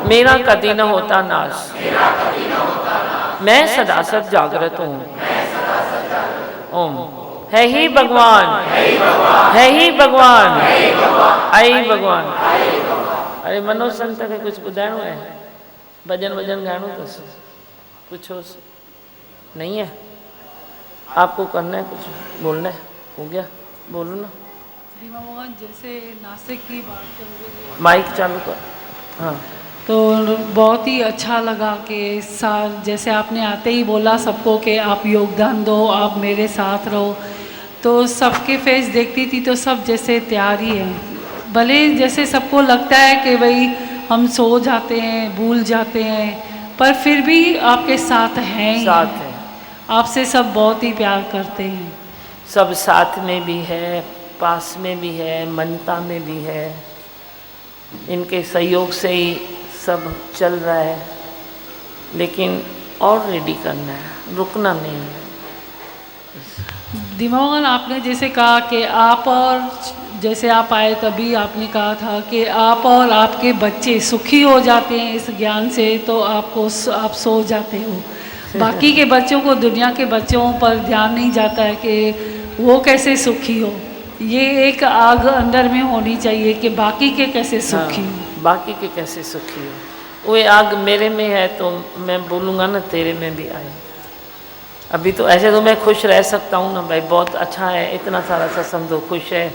मेरा कभी न होता नाश, मैं सदा सद जागृत हूँ। ओम है ही भगवान, है ही भगवान, आई भगवान। अरे मनोज संत के कुछ ॿुधाइणो है, भजन वजन गाइणो अथसि, कुछ हो नहीं है? आपको करना है, कुछ बोलना है? हो गया, बोलो ना। दीवा मोहन, जैसे नासिक की बात चल रही है, माइक चालू कर। हाँ, तो बहुत ही अच्छा लगा कि जैसे आपने आते ही बोला सबको कि आप योगदान दो, आप मेरे साथ रहो, तो सबके फेस देखती थी तो सब जैसे तैयार ही हैं। भले जैसे सबको लगता है कि भाई हम सो जाते हैं, भूल जाते हैं, पर फिर भी आपके साथ हैं ही। साथ हैं। आपसे सब बहुत ही प्यार करते हैं। सब साथ में भी है, पास में भी है, मनता में भी है। इनके सहयोग से ही सब चल रहा है, लेकिन और रेडी करना है, रुकना नहीं है। दिमागन आपने जैसे कहा कि आप और जैसे आप आए तभी आपने कहा था कि आप और आपके बच्चे सुखी हो जाते हैं इस ज्ञान से, तो आप सो जाते हो। बाकी के बच्चों को, दुनिया के बच्चों पर ध्यान नहीं जाता है कि वो कैसे सुखी हो। ये एक आग अंदर में होनी चाहिए कि बाकी के कैसे सुखी हो। बाकी के कैसे सुखी हो। वो आग मेरे में है तो मैं बोलूँगा ना तेरे में भी आए। अभी तो ऐसे तो मैं खुश रह सकता हूँ ना भाई, बहुत अच्छा है, इतना सारा सत्संग तो खुश है,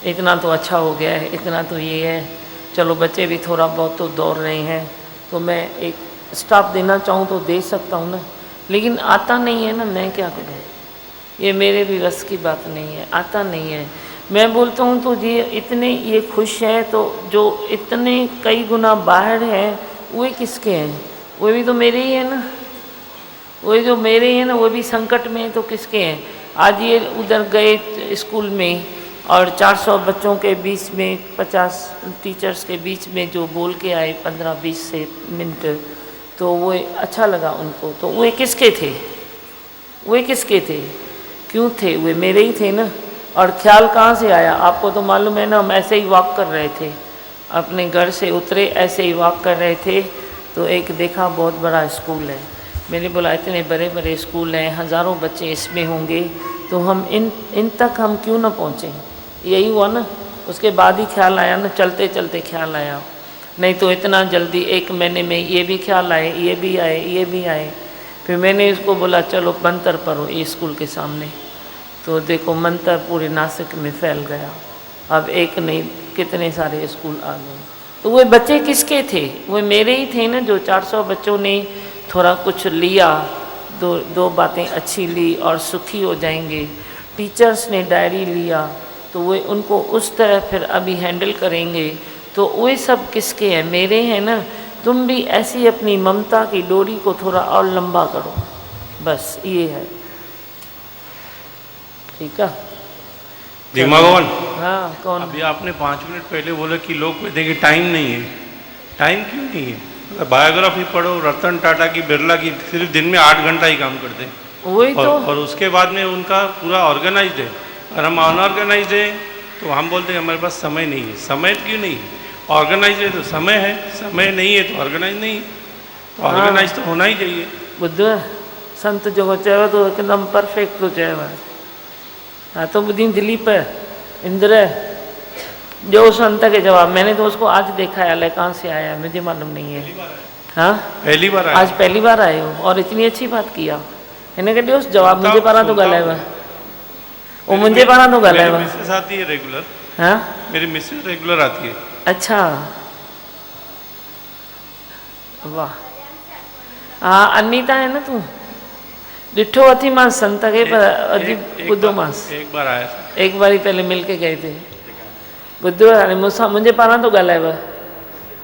इतना तो अच्छा हो गया है, इतना तो ये है। चलो बच्चे भी थोड़ा बहुत तो दौड़ रहे हैं, तो मैं एक स्टॉप देना चाहूँ तो दे सकता हूँ ना, लेकिन आता नहीं है ना, मैं क्या करूँ। ये मेरे भी बस की बात नहीं है, आता नहीं है। मैं बोलता हूँ तो ये इतने ये खुश हैं, तो जो इतने कई गुना बाहर हैं वे किसके हैं? वो भी तो मेरे ही है ना, वो जो मेरे हैं ना वो भी संकट में है, तो किसके हैं? आज ये उधर गए स्कूल में और 400 बच्चों के बीच में 50 टीचर्स के बीच में जो बोल के आए 15-20 से मिनट, तो वो अच्छा लगा उनको। तो वे किसके थे? वे किसके थे? क्यों थे? वे मेरे ही थे ना। और ख्याल कहाँ से आया? आपको तो मालूम है ना, हम ऐसे ही वॉक कर रहे थे, अपने घर से उतरे ऐसे ही वॉक कर रहे थे, तो एक देखा बहुत बड़ा स्कूल है। मैंने बोला इतने बड़े बड़े स्कूल हैं, हज़ारों बच्चे इसमें होंगे, तो हम इन तक हम क्यों ना पहुँचें। यही हुआ ना। उसके बाद ही ख्याल आया ना, चलते चलते ख्याल आया, नहीं तो इतना जल्दी 1 महीने में ये भी ख्याल आए, ये भी आए, ये भी आए। फिर मैंने इसको बोला चलो मंत्र पढ़ो ये स्कूल के सामने, तो देखो मंत्र पूरे नासिक में फैल गया। अब एक नहीं कितने सारे स्कूल आ गए। तो वो बच्चे किसके थे? वो मेरे ही थे ना, जो 400 बच्चों ने थोड़ा कुछ लिया, दो बातें अच्छी ली और सुखी हो जाएंगे। टीचर्स ने डायरी लिया, तो वे उनको उस तरह फिर अभी हैंडल करेंगे। तो वे सब किसके हैं? मेरे हैं ना। तुम भी ऐसी अपनी ममता की डोरी को थोड़ा और लंबा करो, बस ये है। ठीक है भगवान। हाँ कौन? अभी आपने 5 मिनट पहले बोला कि लोग कहते हैं कि टाइम नहीं है। टाइम क्यों नहीं है? बायोग्राफी पढ़ो रतन टाटा की, बिरला की, सिर्फ दिन में 8 घंटा ही काम करते हैं। वही तो। और उसके बाद में उनका पूरा ऑर्गेनाइज्ड है, और हम अनऑर्गेनाइज्ड है तो हम बोलते हैं हमारे पास समय नहीं है। समय क्यों नहीं है? ऑर्गेनाइज है तो समय है, समय नहीं है तो ऑर्गेनाइज नहीं है। तो ऑर्गेनाइज तो होना ही चाहिए। बुद्ध संत जो चयो तो एकदम परफेक्ट तो चयो। हाँ तो बुद्धि दिलीप है, इंद्र है, जो संत के जवाब। मैंने तो उसको आज देखा है, अलग कहाँ से आया मुझे मालूम नहीं है। हाँ पहली बार आया। आज पहली बार आए हो और इतनी अच्छी बात किया। इन्हें कहते उस जवाब मुझे पारा तो गला है, वो मुझे पारा तो गला है। मेरी मिसेस आती है रेगुलर। हाँ मेरी मिसेस रेगुलर आती है। अच्छा वाह। हाँ अनीता है ना तू? डिठो अथी मां संत के पर अजीब बुद्धो मास। एक बार आया था। एक बार ही पहले मिल के गए थे। बुद्धो अरे मुझे पारा तो गला है।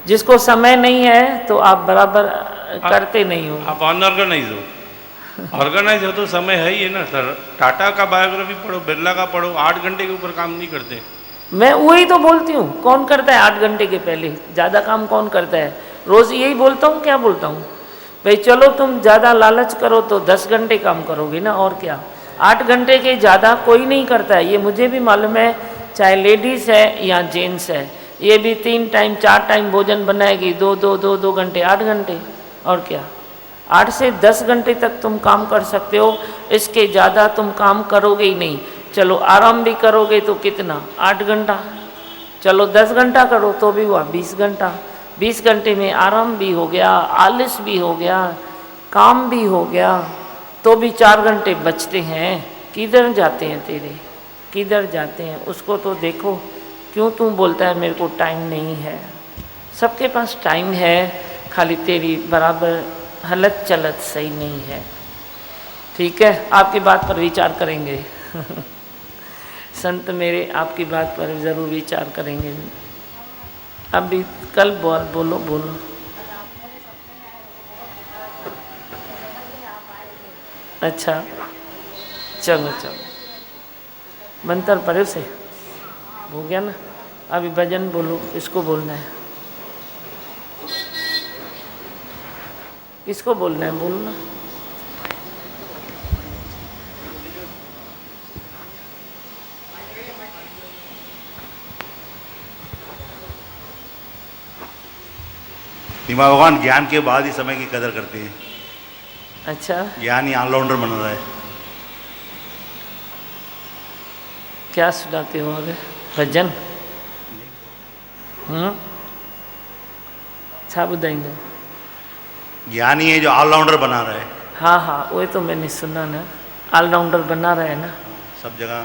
जिसको समय नहीं है तो आप बराबर करते नहीं हो। आप अनऑर्गेनाइज हो। ऑर्गेनाइज हो तो समय है ही है ना सर। टाटा का बायोग्राफी पढ़ो, बिरला का पढ़ो, 8 घंटे के ऊपर काम नहीं करते। मैं वही तो बोलती हूँ, कौन करता है 8 घंटे के पहले ज़्यादा काम? कौन करता है? रोज़ यही बोलता हूँ। क्या बोलता हूँ भाई? चलो तुम ज़्यादा लालच करो तो 10 घंटे काम करोगे ना, और क्या। 8 घंटे के ज़्यादा कोई नहीं करता है, ये मुझे भी मालूम है। चाहे लेडीज़ है या जेंट्स है, ये भी 3 टाइम 4 टाइम भोजन बनाएगी, 2 घंटे 8 घंटे, और क्या। 8 से 10 घंटे तक तुम काम कर सकते हो, इसके ज़्यादा तुम काम करोगे ही नहीं। चलो आराम भी करोगे तो कितना? 8 घंटा। चलो 10 घंटा करो तो भी हुआ 20 घंटा। 20 घंटे में आराम भी हो गया, आलस भी हो गया, काम भी हो गया, तो भी 4 घंटे बचते हैं। किधर जाते हैं तेरे? किधर जाते हैं? उसको तो देखो। क्यों तू बोलता है मेरे को टाइम नहीं है? सबके पास टाइम है, खाली तेरी बराबर हालत चलत सही नहीं है। ठीक है, आपकी बात पर विचार करेंगे। संत मेरे आपकी बात पर ज़रूर विचार करेंगे। अभी कल बोलो। अच्छा चलो। मंत्र पढ़े से हो गया ना। अभी भजन बोलो, इसको बोलना है, इसको बोलना है, बोलना। दिमाग भगवान ज्ञान के बाद ही समय की कदर करते हैं। अच्छा, ज्ञान ही ऑलराउंडर बन रहा है। क्या सुनाते हो अभी? भजन? छा बुधाएंगे? ज्ञान ही है जो ऑलराउंडर बना रहा है। हाँ हाँ, वो तो मैंने सुना ना, ऑलराउंडर बना रहा है ना। सब जगह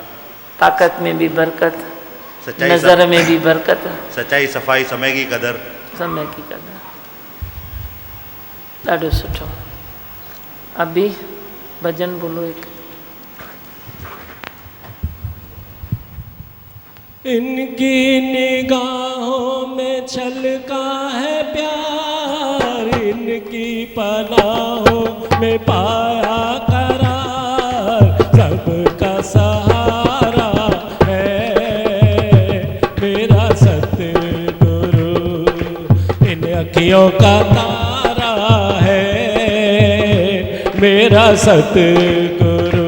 ताकत में भी बरकत, सच्चाई, नजर में भी बरकत, सच्चाई, सफाई, समय की कदर, समय की कदर। ॾाढो सुठो। अभी भजन बोलो एक। इनकी निगाहों में छलका है प्यार, इनकी पनाहों में पाया करार, सबका सहारा है मेरा सतगुरु, इन अखियों का तारा है मेरा सतगुरु।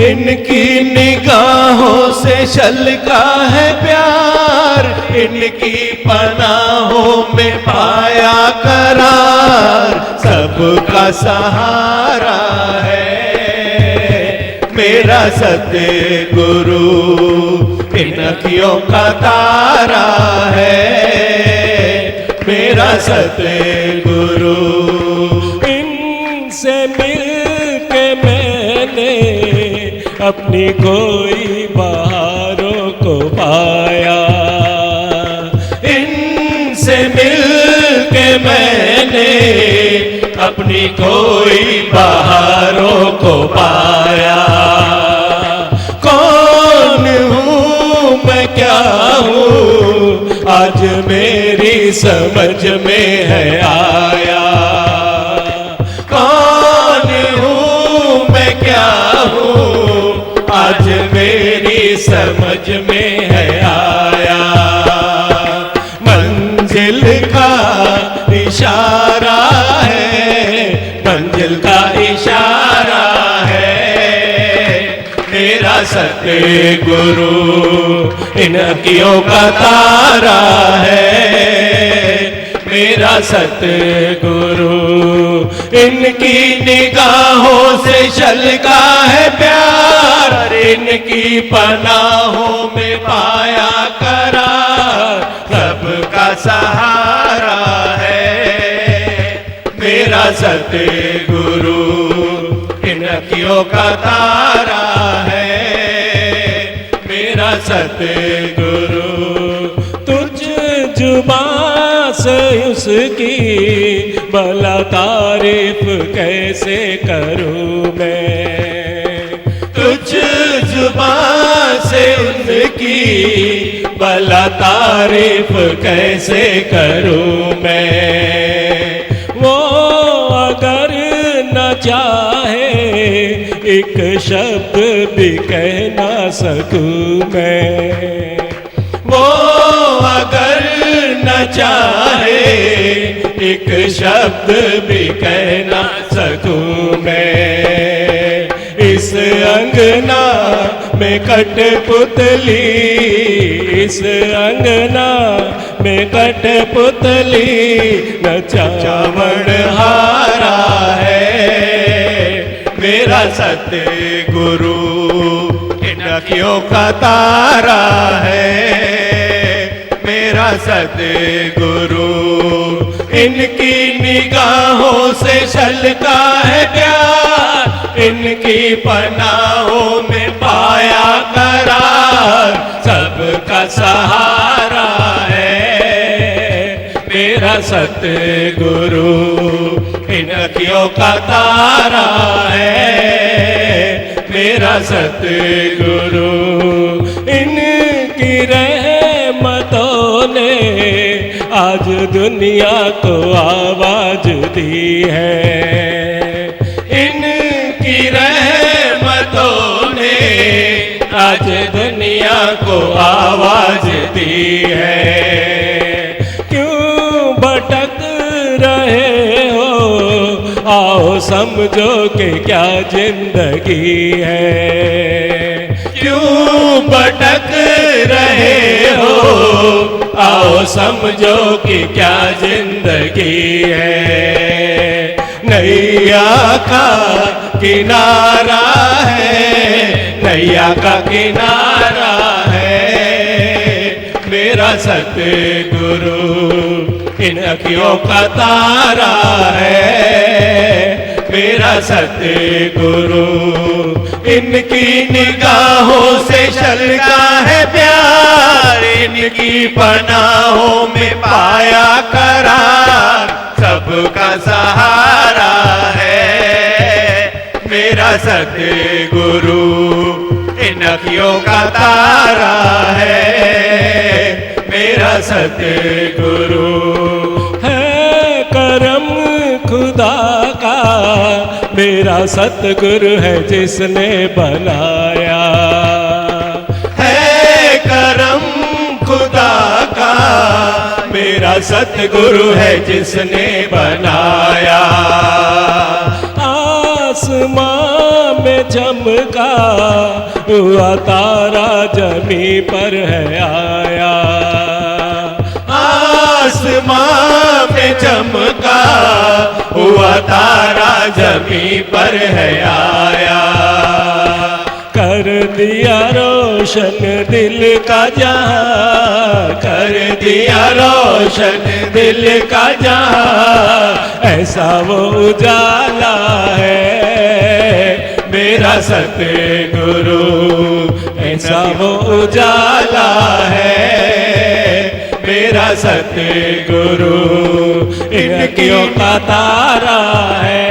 इनकी निगाहों से छलका है प्यार, इनकी पनाहों में पाया करार, सबका सहारा है मेरा सतगुरु, इन अखियों का तारा है मेरा सतगुरु। इनसे मिलके मैंने अपनी कोई बहारों को पाया, इनसे मिलके मैंने अपनी कोई बहारों को पाया। कौन हूँ मैं, क्या हूँ, आज मेरी समझ में है आया। कौन हूँ मैं, क्या हूँ, आज मेरी समझ में है आया। मंजिल का इशारा है, मंजिल का इशारा है मेरा सतगुरु, इन अखियों का तारा है मेरा सतगुरु। इनकी निगाहों से छलका है प्यार, इनकी पनाहों में पाया करार, सबका सहारा है मेरा सतगुरु, इन अखियों का तारा है मेरा सतगुरु। तुझ जुबां से उसकी भला तारीफ कैसे करूं मैं, तुझ जुबां से उनकी भला तारीफ कैसे करूं मैं। वो अगर न चाहे एक शब्द भी कह ना सकूं मैं, वो अगर न चाहे एक शब्द भी कह ना सकूं मैं। इस अंगना में कठपुतली, इस अंगना में कठपुतली न चावड़ हारा है मेरा सतगुरु, इन अखियों का तारा है मेरा सतगुरु। इनकी निगाहों से छलका है प्यार, इनकी पनाहों में पाया करार, सबका सहारा है मेरा सतगुरु, इन अखियों का तारा है मेरा सतगुरु। इनकी रहमतों ने आज दुनिया को आवाज दी है, इनकी रहमतों ने आज दुनिया को आवाज दी है। क्यों भटक रहे हो, आओ समझो कि क्या जिंदगी है। क्यों भटक रहे हो, आओ समझो कि क्या जिंदगी है। नैया का किनारा है, नैया का किनारा है मेरा सतगुरु, इन अखियों का तारा है मेरा सतगुरु। इनकी निगाहों से छलका है प्यार, इनकी पनाहों में पाया करार, सबका सहारा है मेरा सतगुरु, इन अखियों का तारा है मेरा सतगुरु। है करम खुदा का मेरा सतगुरु है जिसने बनाया, है करम खुदा का मेरा सतगुरु है जिसने बनाया। आसमां में चमका हुआ तारा जमी पर है आया, आसमां में चमका हुआ तारा जमी पर है आया। कर दिया रोशन दिल का जहां, कर दिया रोशन दिल का जहां, ऐसा वो उजाला है मेरा सतगुरु, ऐसा वो उजाला है मेरा सतगुरु। इनकियों का तारा है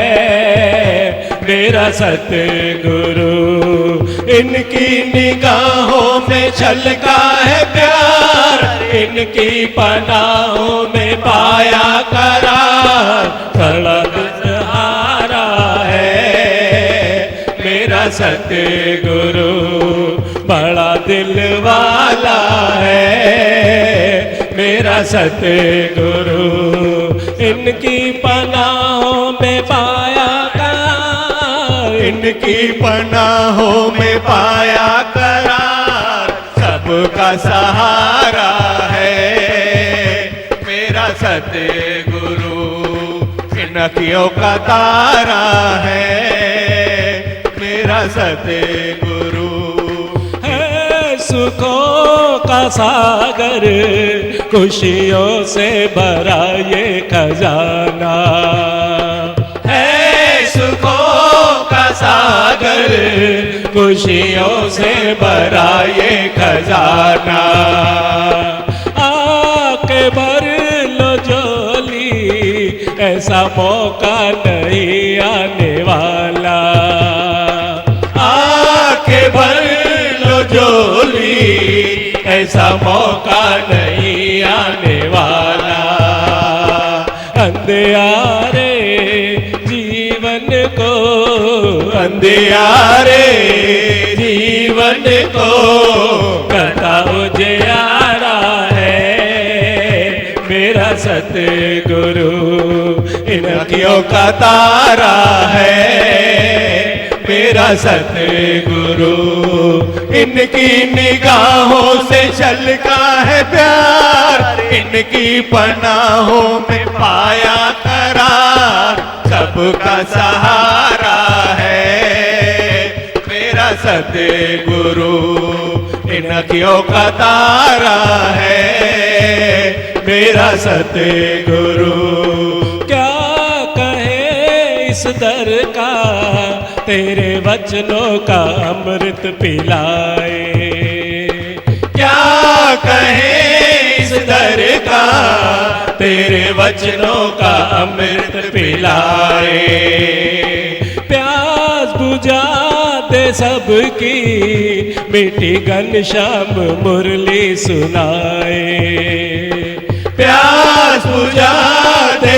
मेरा सतगुरु, इनकी निगाहों में छलका है प्यार, इनकी पनाहों में पाया करार, खड़ा सहारा है मेरा सतगुरु, बड़ा दिल वाला है मेरा सतगुरु। इनकी पनाहों में पाया करार, इनकी पनाहों में पाया करार, सबका सहारा है मेरा सतगुरु, इन अखियों का तारा है मेरा सतगुरु। है सुखों का सागर खुशियों से भरा ये खजाना, है सुखों का सागर खुशियों से भरा ये खजाना। आके भर लो झोली ऐसा मौका नहीं आने वाला, आके भर लो झोली ऐसा मौका नहीं आने वाला। अंधियारे जीवन को, अंधियारे जीवन को कथा उजियारा है मेरा सतगुरु, इन अखियों का तारा है मेरा सतगुरु। इनकी निगाहों से छलका है प्यार, इनकी पनाहों में पाया करार, सबका सहारा है मेरा सतगुरु, इन अखियों का तारा है मेरा सतगुरु। क्या कहे इस दर का तेरे वचनों का अमृत पिलाए, क्या कहे इस दर का तेरे वचनों का अमृत पिलाए। प्यास बुझा दे सबकी मीठी घनश्याम मुरली सुनाए, प्यास बुझा दे